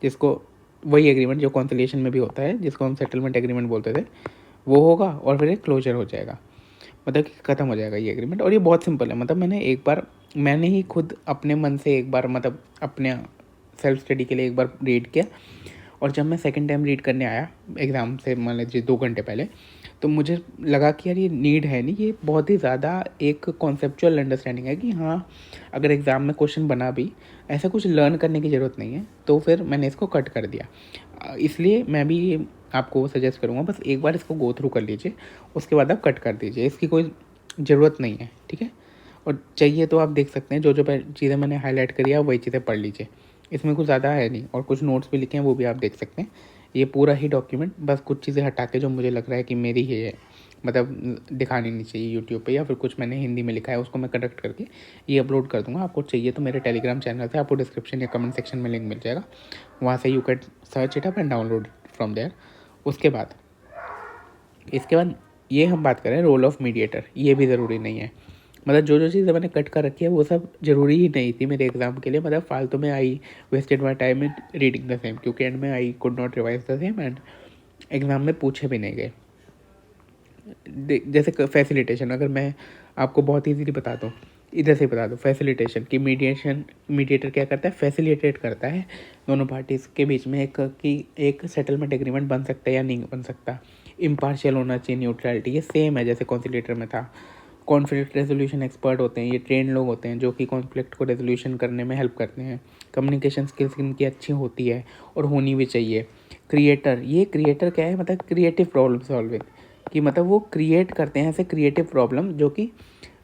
[SPEAKER 1] जिसको वही एग्रीमेंट जो कॉन्सिलिएशन में भी होता है, जिसको हम सेटलमेंट एग्रीमेंट बोलते थे, वो होगा, और फिर एक क्लोजर हो जाएगा, मतलब कि ख़त्म हो जाएगा ये एग्रीमेंट। और ये बहुत सिंपल है, मतलब मैंने ही खुद अपने मन से एक बार, मतलब अपने सेल्फ स्टडी के लिए एक बार रीड किया, और जब मैं सेकंड टाइम रीड करने आया एग्ज़ाम से मान लीजिए 2 घंटे पहले, तो मुझे लगा कि यार ये नीड है नहीं, ये बहुत ही ज़्यादा एक कॉन्सेप्चुअल अंडरस्टैंडिंग है कि हाँ, अगर एग्ज़ाम में क्वेश्चन बना भी, ऐसा कुछ लर्न करने की ज़रूरत नहीं है। तो फिर मैंने इसको कट कर दिया। इसलिए मैं भी आपको सजेस्ट करूँगा, बस एक बार इसको गो थ्रू कर लीजिए, उसके बाद आप कट कर दीजिए, इसकी कोई ज़रूरत नहीं है। ठीक है, और चाहिए तो आप देख सकते हैं जो जो चीज़ें मैंने हाईलाइट करी है वही चीज़ें पढ़ लीजिए, इसमें कुछ ज़्यादा है नहीं, और कुछ नोट्स भी लिखे हैं वो भी आप देख सकते हैं। ये पूरा ही डॉक्यूमेंट, बस कुछ चीज़ें हटा के जो मुझे लग रहा है कि मेरी ही है, मतलब दिखानी नहीं चाहिए यूट्यूब पे, या फिर कुछ मैंने हिंदी में लिखा है उसको मैं करेक्ट करके ये अपलोड कर दूंगा। आपको चाहिए तो मेरे टेलीग्राम चैनल से आपको डिस्क्रिप्शन या कमेंट सेक्शन में लिंक मिल जाएगा, वहाँ से you can search it up and download from there. इसके बाद ये हम बात करें रोल ऑफ मीडिएटर, ये भी ज़रूरी नहीं है। मतलब जो जो चीज़ें मैंने कट कर रखी है वो सब ज़रूरी ही नहीं थी मेरे एग्ज़ाम के लिए, मतलब फालतू में I wasted my time in reading the same, क्योंकि एंड में I could not revise the same and exam में पूछे भी नहीं गए। जैसे फैसिलिटेशन, अगर मैं आपको बहुत ईजीली बता दूँ, इधर से बता दूँ, फैसिलिटेशन की मीडिएटर क्या करता है, फैसिलिटेट करता है दोनों पार्टीज़ के बीच में एक सेटलमेंट एग्रीमेंट बन सकता है या नहीं बन सकता, इम्पार्शियल होना चाहिए, न्यूट्रलिटी, ये सेम है जैसे कॉन्सिलेटर में था। कॉन्फ्लिक्ट रेजोल्यूशन एक्सपर्ट होते हैं, ये ट्रेन लोग होते हैं जो कि कॉन्फ्लिक्ट को रेजोल्यूशन करने में हेल्प करते हैं। कम्युनिकेशन स्किल्स इनकी अच्छी होती है और होनी भी चाहिए। क्रिएटर, ये क्रिएटर क्या है, मतलब क्रिएटिव प्रॉब्लम सॉल्विंग, कि मतलब वो क्रिएट करते हैं ऐसे क्रिएटिव प्रॉब्लम जो कि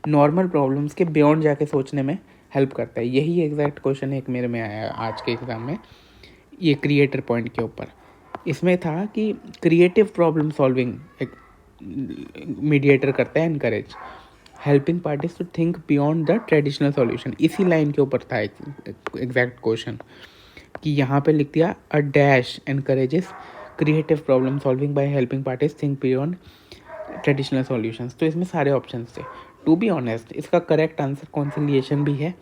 [SPEAKER 1] नॉर्मल प्रॉब्लम्स के बियॉन्ड जाके सोचने में हेल्प करता है। यही एग्जैक्ट क्वेश्चन एक मेरे में आया आज के एग्ज़ाम में, ये क्रिएटर पॉइंट के ऊपर। इसमें था कि क्रिएटिव प्रॉब्लम सॉल्विंग एक मीडिएटर करता है encourage, helping parties to think beyond the traditional solution. इसी लाइन के ऊपर था एग्जैक्ट क्वेश्चन, कि यहाँ पे लिख दिया a dash encourages creative problem solving by helping parties think beyond traditional solutions. तो इसमें सारे ऑप्शन थे। टू बी ऑनेस्ट इसका करेक्ट आंसर कॉन्सिलिएशन भी है,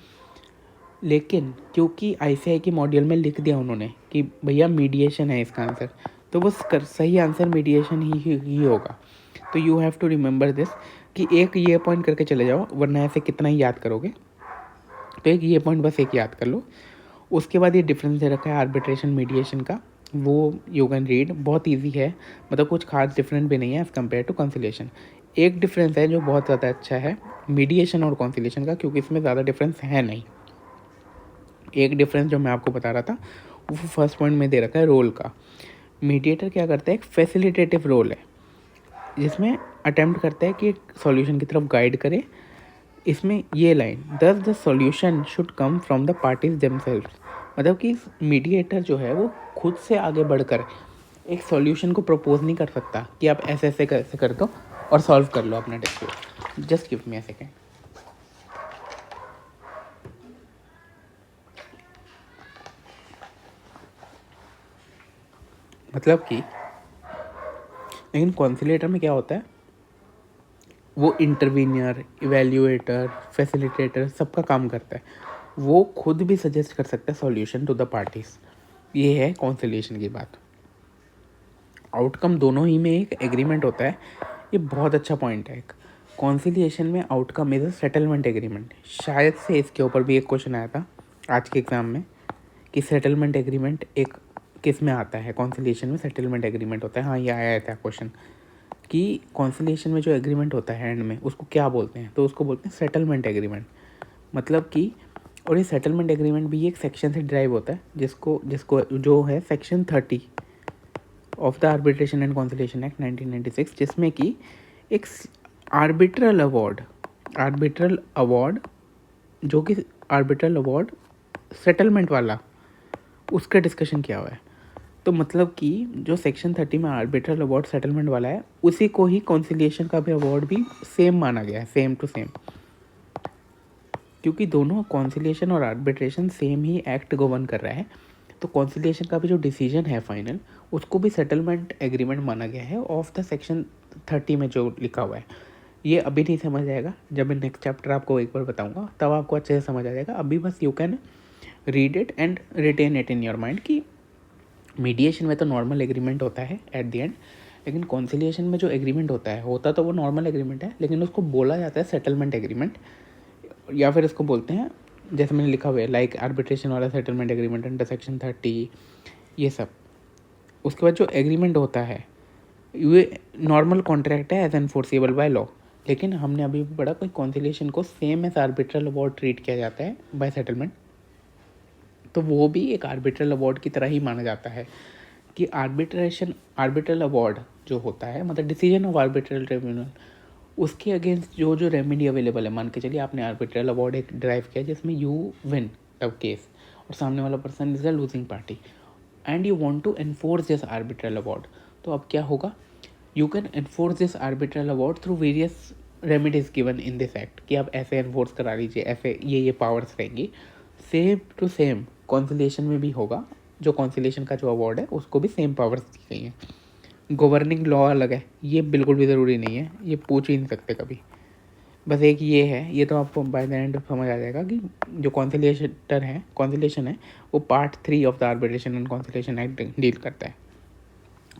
[SPEAKER 1] लेकिन क्योंकि आईसीआई की मॉड्यूल में लिख दिया उन्होंने कि भैया मीडिएशन है इसका आंसर, तो वो सही आंसर मीडिएशन ही होगा। तो you have to remember this, कि एक ये पॉइंट करके चले जाओ, वरना ऐसे कितना ही याद करोगे। तो एक ये पॉइंट बस एक याद कर लो। उसके बाद ये डिफरेंस दे रखा है आर्बिट्रेशन मीडिएशन का, वो यू कैन रीड, बहुत ईजी है, मतलब कुछ खास डिफरेंट भी नहीं है एज़ कम्पेयर टू कंसिलिएशन। एक डिफरेंस है जो बहुत ज़्यादा अच्छा है मीडिएशन और कंसिलिएशन का, क्योंकि इसमें ज़्यादा डिफरेंस है नहीं। एक डिफरेंस जो मैं आपको बता रहा था वो फर्स्ट पॉइंट में दे रखा है रोल का। मीडिएटर क्या करता है, एक फैसिलिटेटिव रोल है, जिसमें अटेम्प्ट करता है कि एक सॉल्यूशन की तरफ गाइड करे। इसमें ये लाइन, दस the solution should come from the parties themselves, मतलब कि मीडिएटर जो है वो खुद से आगे बढ़कर एक सॉल्यूशन को प्रपोज नहीं कर सकता कि आप ऐसे ऐसे कैसे कर दो और सॉल्व कर लो अपना dispute. Just give me a second. मतलब कि लेकिन कॉन्सिलेटर में क्या होता है, वो इंटरवीनियर, इवेल्युएटर, फैसिलिटेटर सबका काम करता है। वो खुद भी सजेस्ट कर सकता है सॉल्यूशन टू द पार्टीज। ये है कॉन्सिलिएशन की बात। आउटकम दोनों ही में एक एग्रीमेंट होता है, ये बहुत अच्छा पॉइंट है। एक कॉन्सिलिएशन में outcome is a settlement agreement. शायद से इसके ऊपर भी एक क्वेश्चन आया था आज के एग्ज़ाम में, कि सेटलमेंट एग्रीमेंट एक किस में आता है, कॉन्सिलिएशन में सेटलमेंट एग्रीमेंट होता है। हाँ, ये आया था क्वेश्चन कि कॉन्सिलिएशन में जो एग्रीमेंट होता है एंड में, उसको क्या बोलते हैं, तो उसको बोलते हैं सेटलमेंट एग्रीमेंट। मतलब कि, और ये सेटलमेंट एग्रीमेंट भी एक सेक्शन से ड्राइव होता है, जिसको जिसको जो है section 30 of the arbitration and conciliation act 1996, जिसमें कि एक आर्बिट्रल अवार्ड जो कि आर्बिट्रल अवार्ड सेटलमेंट वाला, उसका डिस्कशन किया हुआ है। तो मतलब कि जो सेक्शन 30 में आर्बिट्रल अवार्ड सेटलमेंट वाला है, उसी को ही कॉन्सिलिएशन का भी अवार्ड भी सेम माना गया है, सेम टू सेम, क्योंकि दोनों कॉन्सिलिएशन और आर्बिट्रेशन सेम ही एक्ट गवर्न कर रहा है। तो कॉन्सिलिएशन का भी जो डिसीजन है फाइनल, उसको भी सेटलमेंट एग्रीमेंट माना गया है ऑफ द सेक्शन 30 में जो लिखा हुआ है। ये अभी नहीं समझ आएगा, जब मैं नेक्स्ट चैप्टर आपको एक बार बताऊंगा तब आपको अच्छे से समझ आ जाएगा। अभी बस you can read it and retain it in your mind कि मीडिएशन में तो नॉर्मल एग्रीमेंट होता है एट द एंड, लेकिन कॉन्सिलिएशन में जो एग्रीमेंट होता तो वो नॉर्मल एग्रीमेंट है, लेकिन उसको बोला जाता है सेटलमेंट एग्रीमेंट, या फिर इसको बोलते हैं जैसे मैंने लिखा हुआ है लाइक आर्बिट्रेशन वाला सेटलमेंट एग्रीमेंट अंडर सेक्शन 30, ये सब। उसके बाद जो एग्रीमेंट होता है ये नॉर्मल कॉन्ट्रैक्ट है एज एनफोर्सेबल बाय लॉ, लेकिन हमने अभी भी पढ़ा कोई कॉन्सिलिएशन को same as arbitral award treat किया जाता है बाय सेटलमेंट, तो वो भी एक आर्बिट्रल अवार्ड की तरह ही माना जाता है। कि आर्बिट्रल अवार्ड जो होता है, मतलब डिसीजन ऑफ आर्बिट्रल ट्रिब्यूनल, उसके अगेंस्ट जो जो रेमेडी अवेलेबल है, मान के चलिए आपने आर्बिट्रल अवार्ड एक ड्राइव किया जिसमें यू विन द केस और सामने वाला person is the losing party and you want to enforce this arbitral award, तो अब क्या होगा, you can enforce this arbitral award through various remedies given in this act, कि आप ऐसे एनफोर्स करा लीजिए, ऐसे ये पावर्स रहेंगी। सेम टू सेम कॉन्सिलिएशन में भी होगा, जो कॉन्सिलिएशन का जो अवार्ड है उसको भी सेम पावर्स दी गई हैं। गवर्निंग लॉ अलग है, ये बिल्कुल भी ज़रूरी नहीं है, ये पूछ ही नहीं सकते कभी। बस एक ये है, ये तो आपको बाय द एंड समझ आ जाएगा कि जो कॉन्सिलिएशन है वो part 3 of the arbitration and conciliation act deal करता है।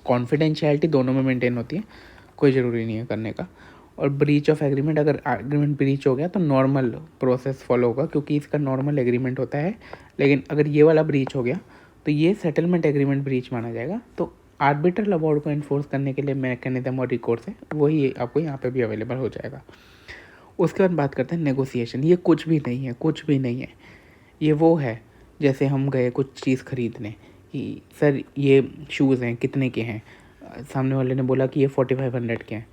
[SPEAKER 1] कॉन्फिडेंशियलिटी दोनों में मेंटेन होती है, कोई ज़रूरी नहीं है करने का। और ब्रीच ऑफ एग्रीमेंट, अगर एग्रीमेंट ब्रीच हो गया तो नॉर्मल प्रोसेस फॉलो होगा, क्योंकि इसका नॉर्मल एग्रीमेंट होता है। लेकिन अगर ये वाला ब्रीच हो गया तो ये सेटलमेंट एग्रीमेंट ब्रीच माना जाएगा। तो आर्बिट्रल अवार्ड को इन्फोर्स करने के लिए मैकेनिज्म और रिकोर्स है, वही आपको यहाँ पे भी अवेलेबल हो जाएगा। उसके बाद बात करते हैं नेगोशिएशन। ये कुछ भी नहीं है, कुछ भी नहीं है। ये वो है जैसे हम गए कुछ चीज़ खरीदने कि सर ये शूज़ हैं, कितने के हैं? सामने वाले ने बोला कि ये 4500 के हैं।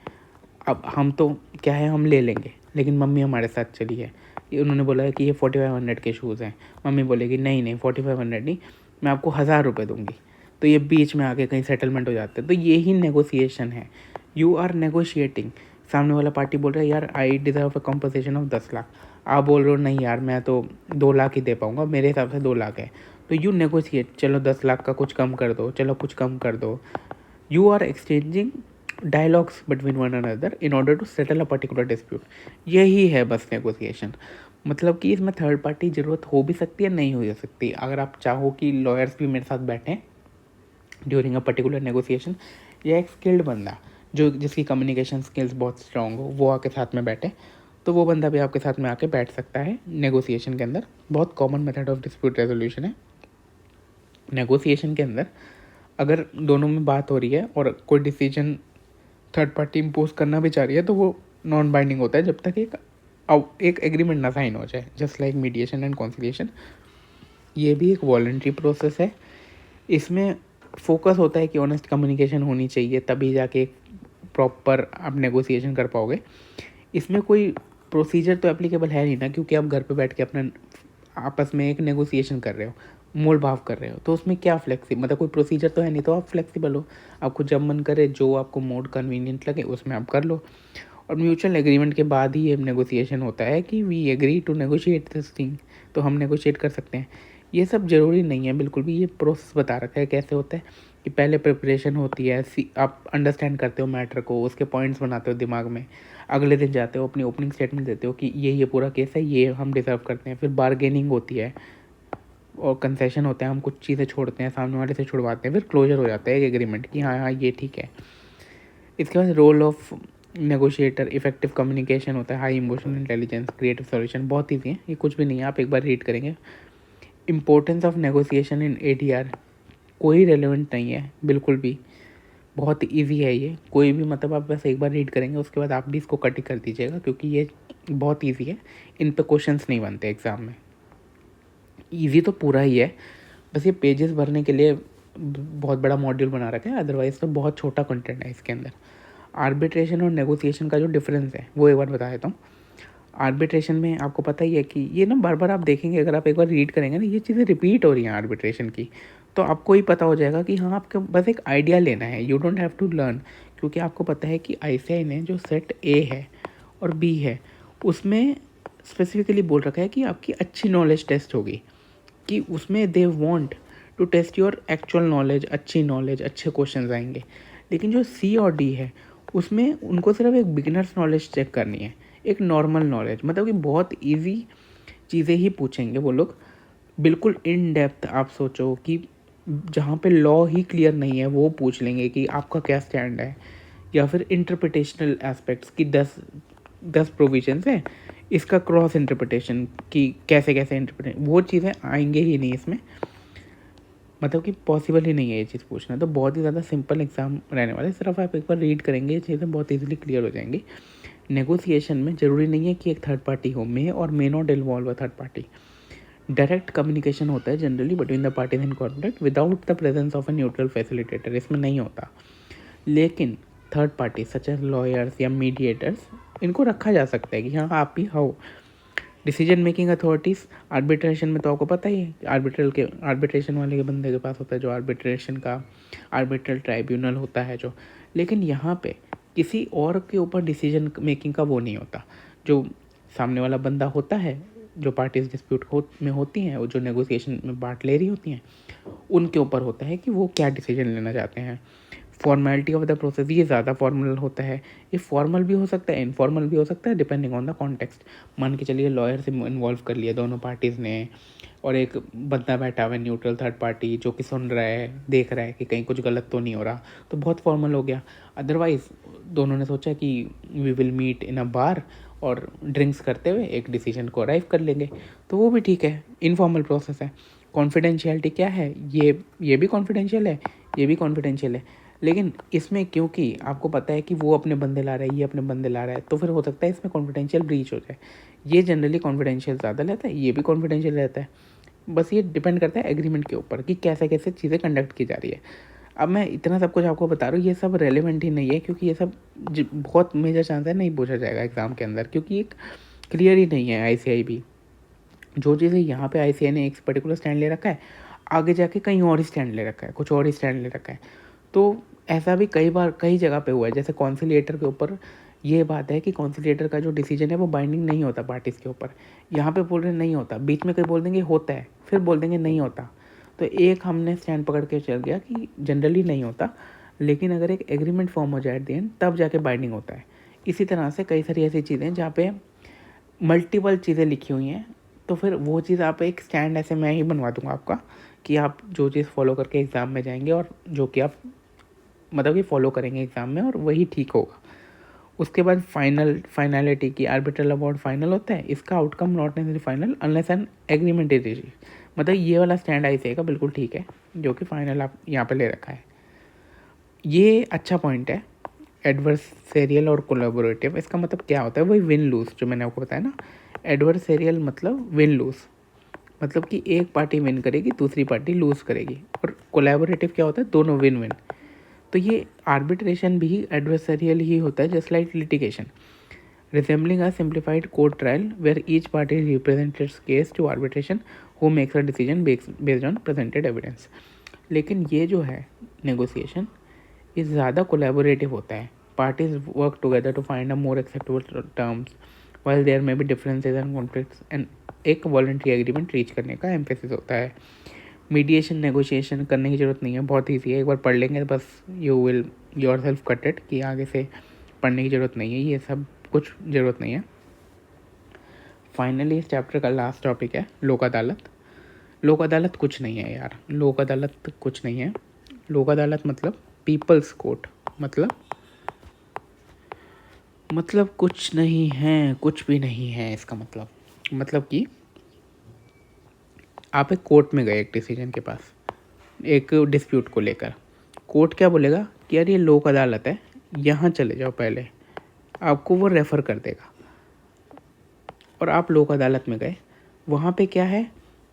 [SPEAKER 1] अब हम तो क्या है, हम ले लेंगे, लेकिन मम्मी हमारे साथ चली है, उन्होंने बोला है कि ये 4500 के शूज़ हैं। मम्मी बोलेगी नहीं नहीं 4500 नहीं, मैं आपको 1000 रुपये दूंगी। तो ये बीच में आके कहीं सेटलमेंट हो जाते हैं। तो ये ही नेगोशिएशन है। You are negotiating. सामने वाला पार्टी बोल रहा है यार I deserve a compensation of 10 lakh. आप बोल रहे हो नहीं यार मैं तो 2 लाख ही दे पाऊँगा, मेरे हिसाब से 2 लाख है। तो यू नेगोशिएट, चलो 10 लाख का कुछ कम कर दो, चलो कुछ कम कर दो। You are exchanging dialogues between one another in order to settle a particular dispute. यही है बस नेगोशिएशन। मतलब कि इसमें थर्ड पार्टी ज़रूरत हो भी सकती है, नहीं हो सकती। अगर आप चाहो कि लॉयर्स भी मेरे साथ बैठें ड्यूरिंग अ पर्टिकुलर नेगोशिएशन, या एक स्किल्ड बंदा जो जिसकी कम्युनिकेशन स्किल्स बहुत स्ट्रॉन्ग हो वो आके साथ में बैठे, तो वो बंदा भी आपके साथ में आके बैठ सकता है नेगोशिएशन के अंदर। बहुत common method of dispute resolution है नेगोशिएशन के अंदर। अगर दोनों में बात हो रही है और कोई डिसीजन थर्ड पार्टी इम्पोज करना भी चाह रही है तो वो नॉन बाइंडिंग होता है जब तक एक एग्रीमेंट ना साइन हो जाए, just like mediation and conciliation. ये भी एक वॉलंटरी प्रोसेस है। इसमें फोकस होता है कि ऑनेस्ट कम्युनिकेशन होनी चाहिए, तभी जाके एक प्रॉपर आप नेगोशिएशन कर पाओगे। इसमें कोई प्रोसीजर तो एप्लीकेबल है नहीं ना, क्योंकि आप घर पे बैठ के अपना आपस में एक नेगोशिएशन कर रहे हो, मोल भाव कर रहे हो, तो उसमें क्या मतलब कोई प्रोसीजर तो है नहीं, तो आप फ्लेक्सिबल हो। आपको जब मन करे, जो आपको मोड कन्वीनियंट लगे उसमें आप कर लो। और म्यूचुअल एग्रीमेंट के बाद ही ये नेगोशिएशन होता है कि we agree to negotiate this thing, तो हम नेगोशिएट कर सकते हैं। ये सब ज़रूरी नहीं है बिल्कुल भी। ये प्रोसेस बता रखा है कैसे होता है कि पहले प्रिपरेशन होती है, आप अंडरस्टैंड करते हो मैटर को, उसके पॉइंट्स बनाते हो दिमाग में, अगले दिन जाते हो अपनी ओपनिंग स्टेटमेंट देते हो कि ये पूरा केस है, ये हम डिजर्व करते हैं। फिर बार्गेनिंग होती है और कंसेशन होते हैं, हम कुछ चीज़ें छोड़ते हैं, सामने वाले से छुड़वाते हैं, फिर क्लोजर हो जाता है एक एग्रीमेंट कि हाँ हाँ ये ठीक है। इसके बाद role of negotiator, effective communication होता है, high emotional intelligence, creative solution, बहुत ईजी है, ये कुछ भी नहीं है, आप एक बार रीड करेंगे। Importance of negotiation in ADR कोई रेलेवेंट नहीं है बिल्कुल भी, बहुत इजी है ये। कोई भी मतलब आप बस एक बार रीड करेंगे, उसके बाद आप भी इसको कट कर दीजिएगा, क्योंकि ये बहुत इजी है। इन पे क्वेश्चंस नहीं बनते एग्ज़ाम में। इजी तो पूरा ही है, बस ये पेजेस भरने के लिए बहुत बड़ा मॉड्यूल बना रखा है, अदरवाइज तो बहुत छोटा कंटेंट है इसके अंदर। आर्बिट्रेशन और नेगोशिएशन का जो डिफरेंस है वो एक बार बता देता हूँ। आर्बिट्रेशन में आपको पता ही है कि ये ना बार बार आप देखेंगे, अगर आप एक बार रीड करेंगे ना, ये चीज़ें रिपीट हो रही हैं आर्बिट्रेशन की, तो आपको ही पता हो जाएगा कि हाँ आपको बस एक आइडिया लेना है, you don't have to learn. क्योंकि आपको पता है कि ICAI ने जो सेट A है और B है उसमें स्पेसिफिकली बोल रखा है कि आपकी अच्छी नॉलेज टेस्ट होगी, कि उसमें they want to test your actual knowledge, अच्छी नॉलेज, अच्छे क्वेश्चंस आएंगे। लेकिन जो C और D है उसमें उनको सिर्फ एक बिगिनर्स नॉलेज चेक करनी है, एक नॉर्मल नॉलेज, मतलब कि बहुत इजी चीज़ें ही पूछेंगे वो लोग। बिल्कुल इन डेप्थ आप सोचो कि जहाँ पे लॉ ही क्लियर नहीं है वो पूछ लेंगे कि आपका क्या स्टैंड है, या फिर इंटरप्रिटेशनल एस्पेक्ट्स की 10 प्रोविजंस हैं, इसका क्रॉस इंटरप्रिटेशन कि कैसे कैसे इंटरप्रिटेशन, वो चीज़ें आएंगे ही नहीं इसमें। मतलब कि पॉसिबल ही नहीं है ये चीज़ पूछना। तो बहुत ही ज़्यादा सिंपल एग्जाम रहने वाला है, सिर्फ आप एक बार रीड करेंगे ये चीज़ें बहुत इजीली क्लियर हो जाएंगी। नेगोशिएशन में ज़रूरी नहीं है कि एक थर्ड पार्टी हो, मे और may not involve a third party. Direct communication होता है generally between the parties in conflict without the presence of a neutral facilitator, इसमें नहीं होता। लेकिन third party such as lawyers या मीडिएटर्स, इनको रखा जा सकता है कि हाँ आप ही हो। डिसीजन मेकिंग अथॉरिटीज़ आर्बिट्रेशन में तो आपको पता ही है, आर्बिट्रेशन वाले के बंदे के पास होता है जो आर्बिट्रेशन का आर्बिट्रल ट्राइब्यूनल होता है जो। लेकिन यहाँ पे किसी और के ऊपर डिसीजन मेकिंग का वो नहीं होता। जो सामने वाला बंदा होता है, जो पार्टीज डिस्प्यूट में होती हैं, वो जो नेगोशिएशन में पार्ट ले रही होती हैं, उनके ऊपर होता है कि वो क्या डिसीजन लेना चाहते हैं। फॉर्मेलिटी ऑफ द प्रोसेस ये ज़्यादा फॉर्मल होता है। ये फॉर्मल भी हो सकता है, इनफॉर्मल भी हो सकता है, डिपेंडिंग ऑन द कॉन्टेक्स्ट। मान के चलिए लॉयर से इन्वॉल्व कर लिया दोनों पार्टीज़ ने, और एक बंदा बैठा हुआ है न्यूट्रल थर्ड पार्टी जो कि सुन रहा है, देख रहा है कि कहीं कुछ गलत तो नहीं हो रहा, तो बहुत फॉर्मल हो गया। अदरवाइज़ दोनों ने सोचा कि वी विल मीट इन अ बार और ड्रिंक्स करते हुए एक डिसीजन को अराइव कर लेंगे, तो वो भी ठीक है, इनफॉर्मल प्रोसेस है। कॉन्फिडेंशियलिटी क्या है, ये भी कॉन्फिडेंशियल है, ये भी कॉन्फिडेंशियल है। लेकिन इसमें क्योंकि आपको पता है कि वो अपने बंदे ला रहा है, ये अपने बंदे ला रहा है, तो फिर हो सकता है इसमें कॉन्फिडेंशियल ब्रीच हो जाए। ये जनरली कॉन्फिडेंशियल ज़्यादा रहता है, ये भी कॉन्फिडेंशियल रहता है। बस ये डिपेंड करता है एग्रीमेंट के ऊपर कि कैसे कैसे चीज़ें कंडक्ट की जा रही है। अब मैं इतना सब कुछ आपको बता रहा हूँ, ये सब रेलेवेंट ही नहीं है, क्योंकि ये सब बहुत मेजर चांस है नहीं पूछा जाएगा एग्ज़ाम के अंदर, क्योंकि एक क्लियर ही नहीं है आईसीआई भी। जो चीज़ें यहाँ पे आईसीआई ने एक पर्टिकुलर स्टैंड ले रखा है, आगे जाके कहीं और ही स्टैंड ले रखा है, कुछ और ही स्टैंड ले रखा है। तो ऐसा भी कई बार कई जगह पे हुआ है, जैसे कॉन्सिलिएटर के ऊपर ये बात है कि कॉन्सिलिएटर का जो डिसीजन है वो बाइंडिंग नहीं होता पार्टीज़ के ऊपर। यहाँ पे बोल रहे नहीं होता, बीच में कोई बोल देंगे होता है, फिर बोल देंगे नहीं होता। तो एक हमने स्टैंड पकड़ के चल गया कि जनरली नहीं होता, लेकिन अगर एक एग्रीमेंट फॉर्म हो जाए एट द एंड तब जाके बाइंडिंग होता है। इसी तरह से कई सारी ऐसी चीज़ें जहाँ पे मल्टीपल चीज़ें लिखी हुई हैं, तो फिर वो चीज़ आप एक स्टैंड ऐसे मैं ही बनवा दूंगा आपका कि आप जो चीज़ फॉलो करके एग्ज़ाम में जाएंगे और जो कि आप मतलब कि फॉलो करेंगे एग्ज़ाम में, और वही ठीक होगा। उसके बाद फाइनलिटी की आर्बिट्रल अवार्ड फाइनल होता है, इसका outcome not necessary final unless an agreement is reached. मतलब ये वाला स्टैंड आई का बिल्कुल ठीक है, जो कि फाइनल आप यहाँ पे ले रखा है। ये अच्छा पॉइंट है एडवर्सेरियल और कोलैबोरेटिव। इसका मतलब क्या होता है, वही विन लूज जो मैंने आपको बताया ना। एडवर्सेरियल मतलब विन लूज, मतलब कि एक पार्टी विन करेगी दूसरी पार्टी लूज करेगी, और कोलैबोरेटिव क्या होता है, दोनों विन विन। तो ये आर्बिट्रेशन भी एडवर्सरियल ही होता है, just like litigation, resembling a simplified court trial where each party represents its case to arbitration who makes a decision based on presented evidence। लेकिन ये जो है नेगोशिएशन, ये ज़्यादा कोलैबोरेटिव होता है। Parties work together to find a more acceptable terms while there may be differences and conflicts, and एक वॉलंटरी एग्रीमेंट रीच करने का एम्फेसिस होता है। मीडिएशन नेगोशिएशन करने की ज़रूरत नहीं है, बहुत ईजी है, एक बार पढ़ लेंगे बस you will your self cut it, कि आगे से पढ़ने की ज़रूरत नहीं है, ये सब कुछ ज़रूरत नहीं है। फाइनली इस चैप्टर का लास्ट टॉपिक है लोक अदालत। लोक अदालत कुछ नहीं है यार, लोक अदालत कुछ नहीं है। लोक अदालत मतलब पीपल्स कोर्ट, मतलब कुछ नहीं है, कुछ भी नहीं है इसका मतलब कि आप एक कोर्ट में गए एक डिसीजन के पास, एक डिस्प्यूट को लेकर। कोर्ट क्या बोलेगा कि यार ये लोक अदालत है, यहाँ चले जाओ, पहले आपको वो रेफ़र कर देगा। और आप लोक अदालत में गए, वहाँ पे क्या है,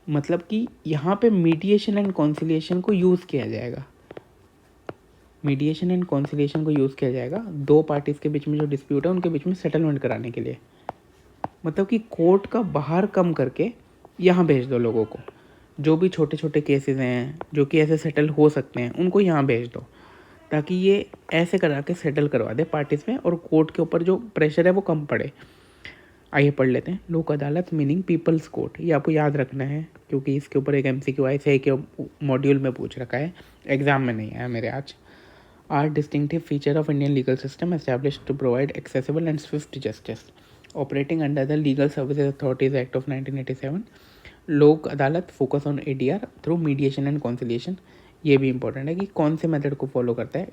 [SPEAKER 1] मतलब कि यहाँ पे मीडिएशन एंड कॉन्सिलिएशन को यूज़ किया जाएगा। मीडिएशन एंड कॉन्सिलिएशन को यूज़ किया जाएगा दो पार्टीज़ के बीच में जो डिस्प्यूट है उनके बीच में सेटलमेंट कराने के लिए। मतलब कि कोर्ट का बाहर कम करके यहाँ भेज दो लोगों को, जो भी छोटे छोटे केसेस हैं जो कि ऐसे सेटल हो सकते हैं उनको यहाँ भेज दो, ताकि ये ऐसे करा के सेटल करवा दे पार्टीज़ में, और कोर्ट के ऊपर जो प्रेशर है वो कम पड़े। आइए पढ़ लेते हैं। लोक अदालत मीनिंग पीपल्स कोर्ट, ये आपको याद रखना है क्योंकि इसके ऊपर एक MCQ ICAI के मॉड्यूल में पूछ रखा है, एग्जाम में नहीं आया मेरे आज। Are distinctive feature of Indian legal system established to provide accessible and swift justice operating under the legal services authorities act of 1987। Lok Adalat focus on ADR through mediation and conciliation. ये भी इंपॉर्टेंट है कि कौन से मेथड को फॉलो करता है,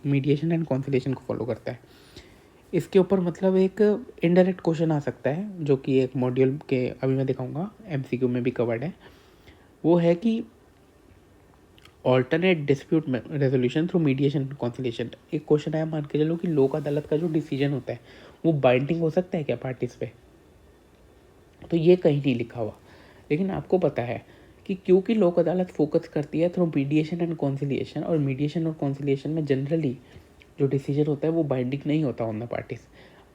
[SPEAKER 1] मीडिएशन एंड कॉन्सिलिएशन को फॉलो करता है। इसके ऊपर मतलब एक इनडायरेक्ट क्वेश्चन आ सकता है जो कि एक मॉड्यूल के अभी मैं दिखाऊंगा MCQ में भी कवर्ड है। वो है कि alternate dispute resolution through mediation conciliation. एक क्वेश्चन आया, मान के चलो कि लोक अदालत का जो डिसीजन होता है वो बाइंडिंग हो सकता है क्या पार्टीज पे, तो ये कहीं नहीं लिखा हुआ। लेकिन आपको पता है कि क्योंकि लोक अदालत फोकस करती है थ्रू मीडिएशन एंड कॉन्सिलिएशन, और मीडिएशन और कॉन्सिलिएशन में जनरली जो डिसीजन होता है वो बाइंडिंग नहीं होता ऑन द पार्टीज,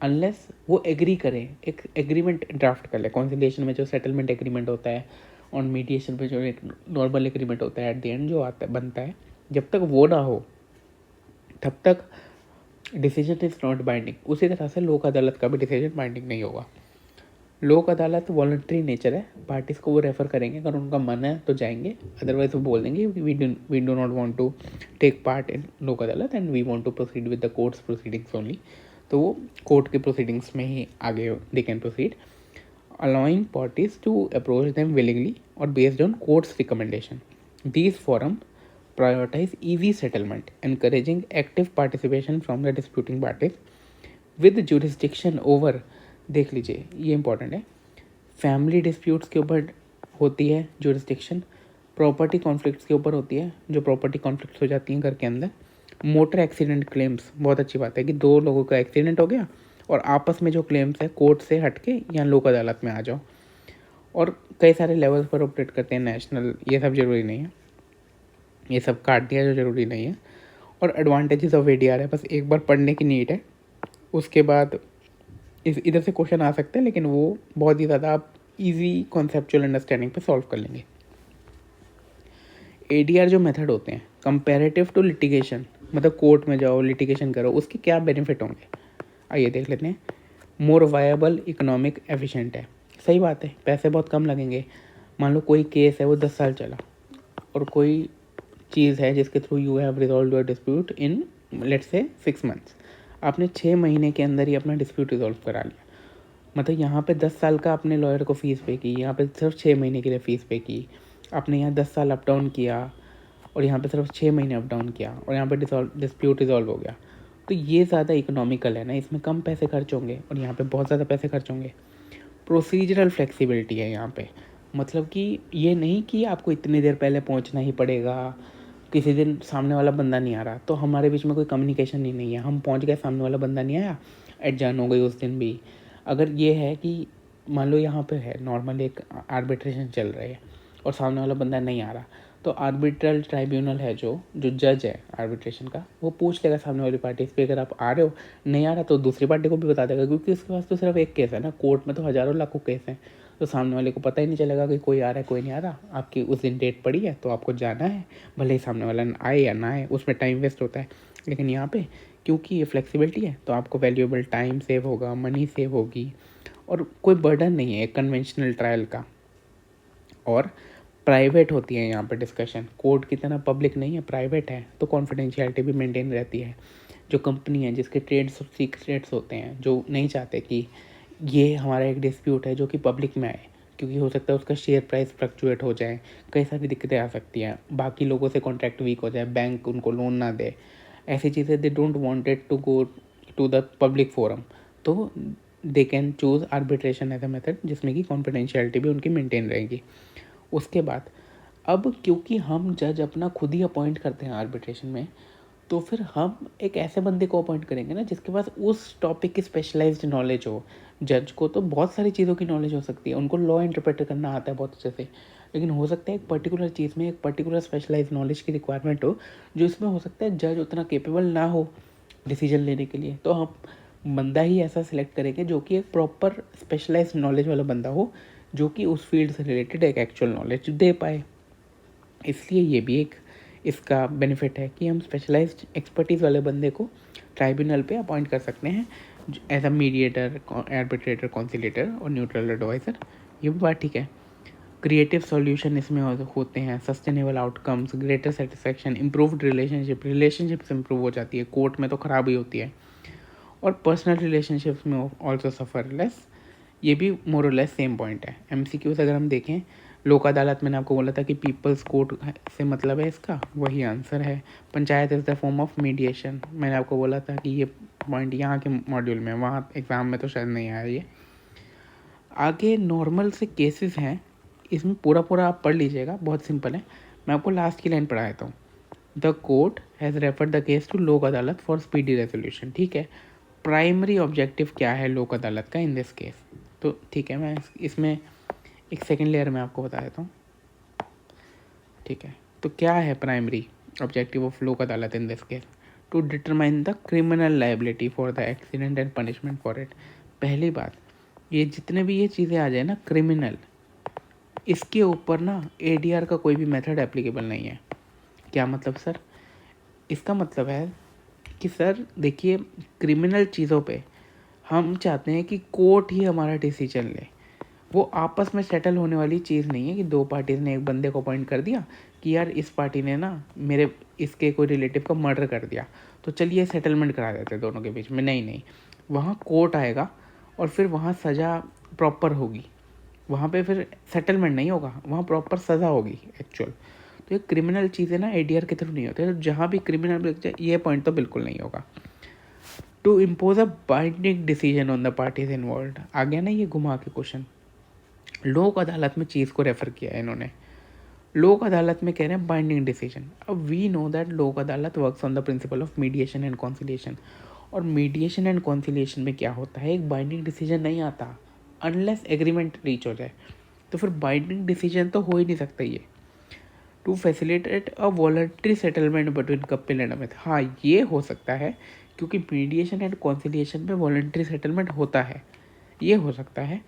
[SPEAKER 1] अनलेस वो एग्री करें, एक एग्रीमेंट ड्राफ्ट कर ले। कॉन्सिलिएशन में जो सेटलमेंट एग्रीमेंट होता है, ऑन मीडिएशन पे जो एक नॉर्मल एग्रीमेंट होता है एट द एंड जो आता बनता है, जब तक वो ना हो तब तक डिसीजन इज नॉट बाइंडिंग। उसी तरह से लोक अदालत का भी डिसीजन बाइंडिंग नहीं होगा। लोक अदालत वॉलंटरी नेचर है, पार्टीज़ को वो रेफ़र करेंगे, अगर उनका मन है तो जाएंगे, अदरवाइज वो बोल देंगे we do not want to take part in Lok Adalat and we want to proceed with the courts proceedings only. तो वो कोर्ट के प्रोसीडिंग्स में ही आगे they can proceed, allowing parties to approach them willingly और based on courts recommendation. These forum prioritize easy settlement, encouraging active participation from the disputing parties with jurisdiction over, देख लीजिए ये इंपॉर्टेंट है, फैमिली डिस्प्यूट्स के ऊपर होती है जुरिस्डिक्शन, प्रॉपर्टी कॉन्फ्लिक्ट्स के ऊपर होती है, जो प्रॉपर्टी कॉन्फ्लिक्ट्स हो जाती हैं घर के अंदर, मोटर एक्सीडेंट क्लेम्स, बहुत अच्छी बात है कि दो लोगों का एक्सीडेंट हो गया और आपस में जो क्लेम्स है कोर्ट से हट के या लोक अदालत में आ जाओ। और कई सारे लेवल्स पर ऑपरेट करते हैं, नेशनल, ये सब ज़रूरी नहीं है, ये सब काट दिया जो ज़रूरी नहीं है। और एडवांटेजेस ऑफ ADR है, बस एक बार पढ़ने की नीड है, उसके बाद इस इधर से क्वेश्चन आ सकते हैं, लेकिन वो बहुत ही ज़्यादा आप इजी कॉन्सेप्चुअल अंडरस्टैंडिंग पे सॉल्व कर लेंगे। ADR जो मेथड होते हैं कंपैरेटिव टू लिटिगेशन, मतलब कोर्ट में जाओ लिटिगेशन करो, उसके क्या बेनिफिट होंगे आइए देख लेते हैं। मोर वायबल, इकोनॉमिक, एफिशिएंट है। सही बात है, पैसे बहुत कम लगेंगे। मान लो कोई केस है वो 10 साल चला और कोई चीज़ है जिसके through you have resolve your dispute in let's say 6 months, आपने 6 महीने के अंदर ही अपना डिस्प्यूट रिजॉल्व करा लिया। मतलब यहाँ पे 10 साल का आपने लॉयर को फ़ीस पे की, यहाँ पे सिर्फ 6 महीने के लिए फ़ीस पे की। आपने यहाँ 10 साल अप डाउन किया और यहाँ पे सिर्फ 6 महीने अप डाउन किया और यहाँ पे डिस्प्यूट रिजॉल्व हो गया। तो ये ज़्यादा इकोनॉमिकल है ना, इसमें कम पैसे खर्च होंगे और यहाँ पे बहुत ज़्यादा पैसे खर्च होंगे। प्रोसीजरल फ्लेक्सिबिलिटी है यहाँ पे, मतलब कि ये नहीं कि आपको इतनी देर पहले पहुँचना ही पड़ेगा, किसी दिन सामने वाला बंदा नहीं आ रहा तो हमारे बीच में कोई कम्युनिकेशन ही नहीं है, हम पहुँच गए, सामने वाला बंदा नहीं आया, एडजर्न हो गई उस दिन भी। अगर ये है कि मान लो यहाँ पे है नॉर्मल एक आर्बिट्रेशन चल रही है और सामने वाला बंदा नहीं आ रहा, तो आर्बिट्रल ट्राइब्यूनल है जो जो जज है आर्बिट्रेशन का, वो पूछ लेगा सामने वाली पार्टी से, अगर आप आ रहे हो, नहीं आ रहा तो दूसरी पार्टी को भी बता देगा, क्योंकि उसके पास तो सिर्फ एक केस है ना, कोर्ट में तो हज़ारों लाखों केस हैं। तो सामने वाले को पता ही नहीं चलेगा कि कोई आ रहा है कोई नहीं आ रहा, आपकी उस दिन डेट पड़ी है तो आपको जाना है, भले ही सामने वाला आए या ना आए, उसमें टाइम वेस्ट होता है। लेकिन यहाँ पे क्योंकि ये फ्लेक्सिबिलिटी है तो आपको वैल्यूएबल टाइम सेव होगा, मनी सेव होगी और कोई बर्डन नहीं है कन्वेंशनल ट्रायल का। और प्राइवेट होती है यहाँ पे डिस्कशन, कोर्ट की तरह पब्लिक नहीं है, प्राइवेट है, तो कॉन्फिडेंशियलिटी भी मेंटेन रहती है। जो कंपनी है जिसके ट्रेड्स सीक्रेट्स होते हैं, जो नहीं चाहते कि ये हमारा एक डिस्प्यूट है जो कि पब्लिक में आए, क्योंकि हो सकता है उसका शेयर प्राइस फ्लक्चुएट हो जाए, कई सारी दिक्कतें आ सकती हैं, बाकी लोगों से कॉन्ट्रैक्ट वीक हो जाए, बैंक उनको लोन ना दे, ऐसी चीज़ें they don't wanted to go to the public forum, तो they can choose arbitration as a method जिसमें कि कॉन्फिडेंशियलिटी भी उनकी मेंटेन रहेगी। उसके बाद अब क्योंकि हम जज अपना खुद ही अपॉइंट करते हैं आर्बिट्रेशन में, तो फिर हम एक ऐसे बंदे को अपॉइंट करेंगे ना जिसके पास उस टॉपिक की स्पेशलाइज्ड नॉलेज हो। जज को तो बहुत सारी चीज़ों की नॉलेज हो सकती है, उनको लॉ इंटरप्रेट करना आता है बहुत अच्छे से, लेकिन हो सकता है एक पर्टिकुलर चीज़ में एक पर्टिकुलर स्पेशलाइज्ड नॉलेज की रिक्वायरमेंट हो, जो इसमें हो सकता है जज उतना केपेबल ना हो डिसीजन लेने के लिए, तो हम बंदा ही ऐसा सिलेक्ट करेंगे जो कि एक प्रॉपर स्पेशलाइज्ड नॉलेज वाला बंदा हो, जो कि उस फील्ड से रिलेटेड एक एक्चुअल नॉलेज दे पाए। इसलिए ये भी एक इसका बेनिफिट है कि हम स्पेशलाइज्ड एक्सपर्टीज़ वाले बंदे को ट्राइब्यूनल पे अपॉइंट कर सकते हैं एज अ मीडिएटर, आर्बिट्रेटर, कॉन्सिलेटर और न्यूट्रल एडवाइज़र। ये भी बात ठीक है। क्रिएटिव सॉल्यूशन इसमें होते हैं, sustainable outcomes, greater satisfaction, improved relationships improve हो जाती है, कोर्ट में तो ख़राब ही होती है, और पर्सनल रिलेशनशिप्स में ऑल्सो सफ़र लेस। ये भी मोर और लेस सेम पॉइंट है। MCQs अगर हम देखें, लोक अदालत मैंने आपको बोला था कि पीपल्स कोर्ट से मतलब है इसका, वही आंसर है। Panchayat is the form of mediation, मैंने आपको बोला था कि ये पॉइंट यहाँ के मॉड्यूल में, वहाँ एग्ज़ाम में तो शायद नहीं आया ये। आगे नॉर्मल से केसेस हैं, इसमें पूरा पूरा आप पढ़ लीजिएगा, बहुत सिंपल है। मैं आपको लास्ट की लाइन पढ़ा देता हूँ। The court has referred the case to Lok Adalat for speedy resolution. ठीक है, प्राइमरी ऑब्जेक्टिव क्या है लोक अदालत का इन दिस केस, तो ठीक है मैं इसमें एक सेकेंड लेयर में आपको बता देता हूँ। ठीक है, तो क्या है primary objective of Lok Adalat in this case? To determine the criminal liability for the accident and punishment for it. पहली बात, ये जितने भी ये चीज़ें आ जाए ना क्रिमिनल, इसके ऊपर ना ADR का कोई भी मेथड एप्लीकेबल नहीं है। क्या मतलब सर? इसका मतलब है कि सर देखिए, क्रिमिनल चीज़ों पे हम चाहते हैं कि कोर्ट ही हमारा डिसीजन ले, वो आपस में सेटल होने वाली चीज़ नहीं है कि दो पार्टीज़ ने एक बंदे को अपॉइंट कर दिया कि यार इस पार्टी ने ना मेरे इसके कोई रिलेटिव का मर्डर कर दिया, तो चलिए सेटलमेंट करा देते हैं दोनों के बीच में। नहीं नहीं, वहाँ कोर्ट आएगा और फिर वहाँ सज़ा प्रॉपर होगी, वहाँ पे फिर सेटलमेंट नहीं होगा, वहाँ प्रॉपर सज़ा होगी एक्चुअल। तो ये क्रिमिनल चीज़ें ना ADR के थ्रू नहीं होते, तो जहाँ भी क्रिमिनल ये पॉइंट तो बिल्कुल नहीं होगा। To impose a binding decision on the parties involve, आ गया ना ये घुमा के क्वेश्चन। लोक अदालत में चीज़ को रेफ़र किया है इन्होंने, लोक अदालत में कह रहे हैं बाइंडिंग डिसीजन। अब वी नो दैट लोक अदालत works on the principle of mediation and conciliation, और मीडिएशन एंड कॉन्सिलिएशन में क्या होता है, एक बाइंडिंग डिसीजन नहीं आता अनलेस एग्रीमेंट रीच हो जाए। तो फिर बाइंडिंग डिसीजन तो हो ही नहीं सकता ये। To facilitate a voluntary settlement between Kapil and Amit, हाँ ये हो सकता है, क्योंकि मीडिएशन एंड कॉन्सिलिएशन में वॉलंटरी सेटलमेंट होता है, ये हो सकता है।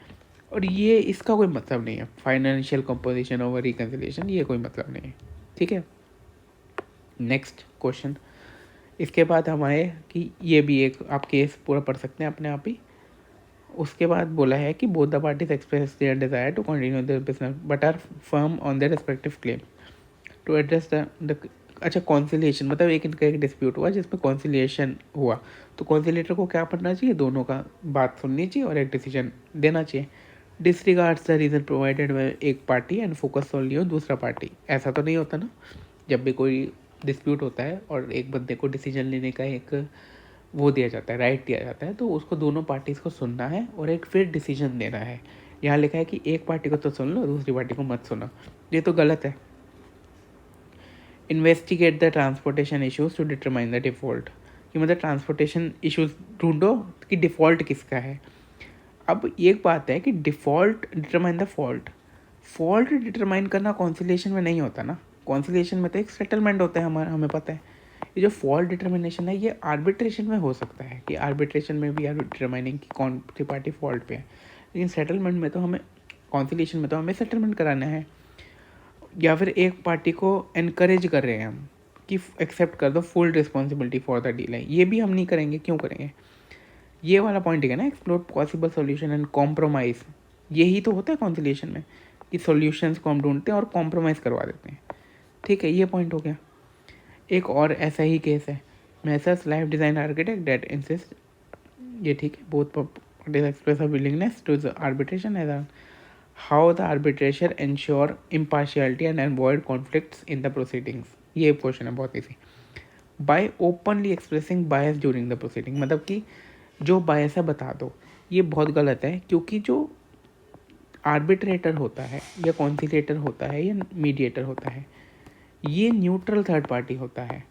[SPEAKER 1] और ये इसका कोई मतलब नहीं है, फाइनेंशियल कंपोजिशन ओवर रिकन्सिलिएशन, ये कोई मतलब नहीं है, ठीक है। नेक्स्ट क्वेश्चन, इसके बाद हम आए कि ये भी एक आप केस पूरा पढ़ सकते हैं अपने आप ही। उसके बाद बोला है कि both the parties express their desire to continue their business but are firm on their respective claim to address the अच्छा कॉन्सिलिएशन, मतलब एक इनका एक डिस्प्यूट हुआ जिसमें कॉन्सिलिएशन हुआ, तो कॉन्सिलेटर को क्या पढ़ना चाहिए, दोनों का बात सुननी चाहिए और एक डिसीजन देना चाहिए। Disregards the reason provided by एक party and focus only on दूसरा पार्टी, ऐसा तो नहीं होता ना। जब भी कोई डिस्प्यूट होता है और एक बंदे को डिसीजन लेने का एक वो दिया जाता है, राइट दिया जाता है, तो उसको दोनों पार्टीज़ को सुनना है और एक फिर डिसीजन देना है। यहाँ लिखा है कि एक पार्टी को तो सुन लो, दूसरी पार्टी को मत सुनो, ये तो गलत है। Investigate the transportation issues to determine the default, कि मतलब ट्रांसपोर्टेशन इश्यूज ढूंढो कि डिफ़ॉल्ट किसका है। अब एक बात है कि default determine the fault, fault determine करना कॉन्सिलेशन में नहीं होता ना, कॉन्सिलेशन में तो एक सेटलमेंट होता है हमारा, हमें पता है। ये जो फॉल्ट डिटर्मिनेशन है ये आर्बिट्रेशन में हो सकता है, कि आर्बिट्रेशन में भी आर डिटरमाइनिंग कि कौन सी पार्टी फॉल्ट पे है, लेकिन सेटलमेंट में तो हमें, कॉन्सिलेशन में तो हमें सेटलमेंट कराना है। या फिर एक पार्टी को एनकरेज कर रहे हैं हम कि एक्सेप्ट कर दो full responsibility for the deal, है ये भी हम नहीं करेंगे, क्यों करेंगे। ये वाला पॉइंट है ना, explore possible solution and compromise, यही तो होता है कॉन्सिलेशन में कि सॉल्यूशंस को हम ढूंढते हैं और कॉम्प्रोमाइज़ करवा देते हैं, ठीक है, ये पॉइंट हो गया। एक और ऐसा ही केस है, Messrs life design architect date insist, ये ठीक है, both parties express a willingness to the arbitration as how the arbitration ensure impartiality and avoid conflicts in the proceedings, ये क्वेश्चन है बहुत easy. By openly expressing bias during the proceeding, मतलब कि जो बायस है बता दो, ये बहुत गलत है, क्योंकि जो आर्बिट्रेटर होता है या कॉन्सिलेटर होता है या मीडिएटर होता है, ये न्यूट्रल थर्ड पार्टी होता है,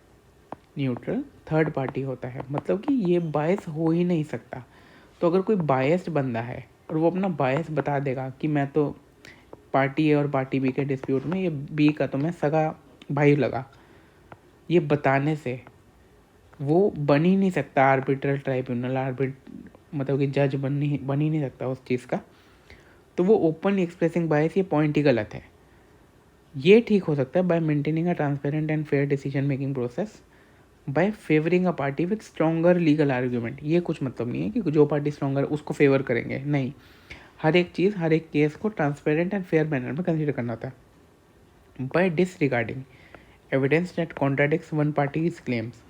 [SPEAKER 1] न्यूट्रल थर्ड पार्टी होता है, मतलब कि ये बायस हो ही नहीं सकता। तो अगर कोई बायस्ड बंदा है और वो अपना बायस बता देगा कि मैं तो पार्टी ए और पार्टी बी के डिस्प्यूट में ये बी का तो मैं सगा भाई लगा, ये बताने से वो बन ही नहीं सकता आर्बिट्रल ट्राइब्यूनल, मतलब कि जज बन ही नहीं सकता उस चीज़ का। तो वो ओपनली एक्सप्रेसिंग बायस, ये पॉइंट ही गलत है। ये ठीक हो सकता है bye maintaining a transparent and fair decision making process by favouring a party with stronger legal argument, ये कुछ मतलब नहीं है कि जो पार्टी स्ट्रॉन्गर उसको फेवर करेंगे, नहीं, हर एक चीज़ हर एक केस को ट्रांसपेरेंट एंड फेयर मैनर में कंसिडर करना होता है। By disregarding evidence that contradicts one party's claims,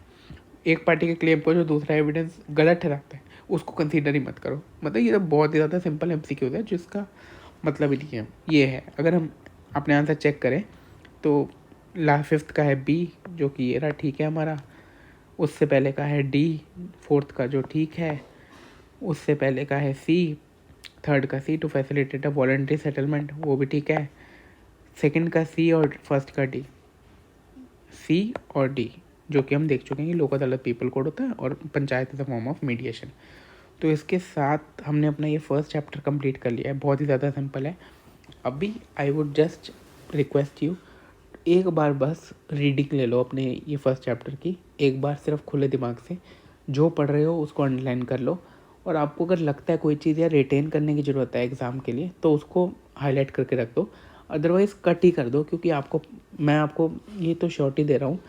[SPEAKER 1] एक पार्टी के क्लेम को जो दूसरा एविडेंस गलत ठहराता है उसको कंसीडर ही मत करो, मतलब ये तो बहुत ही ज़्यादा सिंपल एमसीक्यू है जिसका मतलब ही नहीं है। ये है, अगर हम अपने आंसर चेक करें तो फिफ्थ का है बी, जो कि ये रहा ठीक है हमारा, उससे पहले का है डी, फोर्थ का जो ठीक है, उससे पहले का है सी, थर्ड का C to facilitate a voluntary settlement, वो भी ठीक है, सेकंड का सी और फर्स्ट का डी, सी और डी, जो कि हम देख चुके हैं कि लोक अदालत पीपल कोड होता है और panchayat is a form of mediation. तो इसके साथ हमने अपना ये फर्स्ट चैप्टर कंप्लीट कर लिया है, बहुत ही ज़्यादा सिंपल है। अभी I would just request you, एक बार बस रीडिंग ले लो अपने ये फर्स्ट चैप्टर की, एक बार सिर्फ खुले दिमाग से जो पढ़ रहे हो उसको अंडरलाइन कर लो, और आपको अगर लगता है कोई चीज़ या रिटेन करने की ज़रूरत है एग्ज़ाम के लिए तो उसको हाईलाइट करके रख दो, अदरवाइज़ कट ही कर दो, क्योंकि मैं आपको ये तो श्योरिटी दे रहा हूँ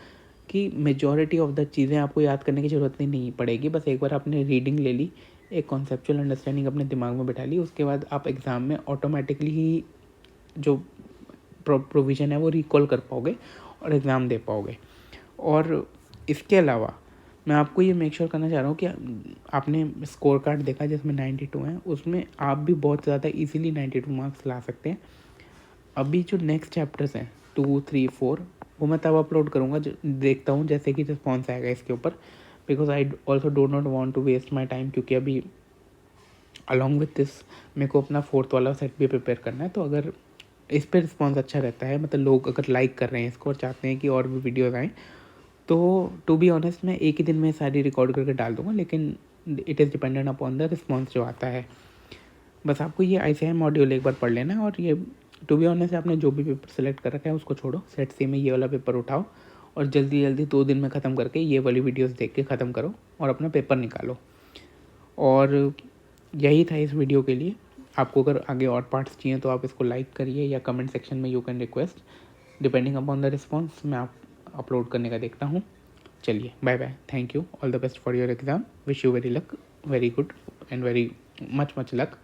[SPEAKER 1] कि मेजॉरिटी ऑफ द चीज़ें आपको याद करने की ज़रूरत नहीं पड़ेगी। बस एक बार आपने रीडिंग ले ली, एक कॉन्सेप्चुअल अंडरस्टैंडिंग अपने दिमाग में बैठा ली, उसके बाद आप एग्ज़ाम में ऑटोमेटिकली ही जो प्रोविज़न है वो रिकॉल कर पाओगे और एग्ज़ाम दे पाओगे। और इसके अलावा मैं आपको ये मेक श्योर करना चाह रहा हूँ कि आपने स्कोर कार्ड देखा जिसमें 92 हैं, उसमें आप भी बहुत ज़्यादा इजीली 92 मार्क्स ला सकते हैं। अभी जो नेक्स्ट चैप्टर्स हैं 2, 3, 4 वो मैं तब अपलोड करूँगा, देखता हूँ जैसे कि रिस्पॉन्स आएगा इसके ऊपर, because I also do not want to waste my time, क्योंकि अभी अलॉन्ग विथ दिस मेरे को अपना फोर्थ वाला सेट भी प्रिपेयर करना है। तो अगर इस पे रिस्पॉन्स अच्छा रहता है, मतलब लोग अगर लाइक कर रहे हैं इसको और चाहते हैं कि और भी वीडियोज़ आएँ, तो टू बी ऑनेस्ट मैं एक ही दिन में सारी रिकॉर्ड करके डाल दूँगा, लेकिन it is dependent upon the response जो आता है। बस आपको ये ICIM मॉड्यूल एक बार पढ़ लेना है, और ये टू बी ऑनेस्ट आपने जो भी पेपर सेलेक्ट कर रखा है उसको छोड़ो, सेट सी में ये वाला पेपर उठाओ और जल्दी जल्दी 2 दिन में ख़त्म करके ये वाली वीडियोस देख के ख़त्म करो और अपना पेपर निकालो। और यही था इस वीडियो के लिए। आपको अगर आगे और पार्ट्स चाहिए तो आप इसको लाइक करिए या कमेंट सेक्शन में you can request, depending upon the response मैं आप अपलोड करने का देखता हूँ। चलिए bye bye, thank you, all the best for your exam, wish you very good and very much luck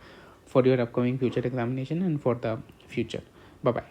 [SPEAKER 1] for your upcoming future examination and for the future. Bye bye.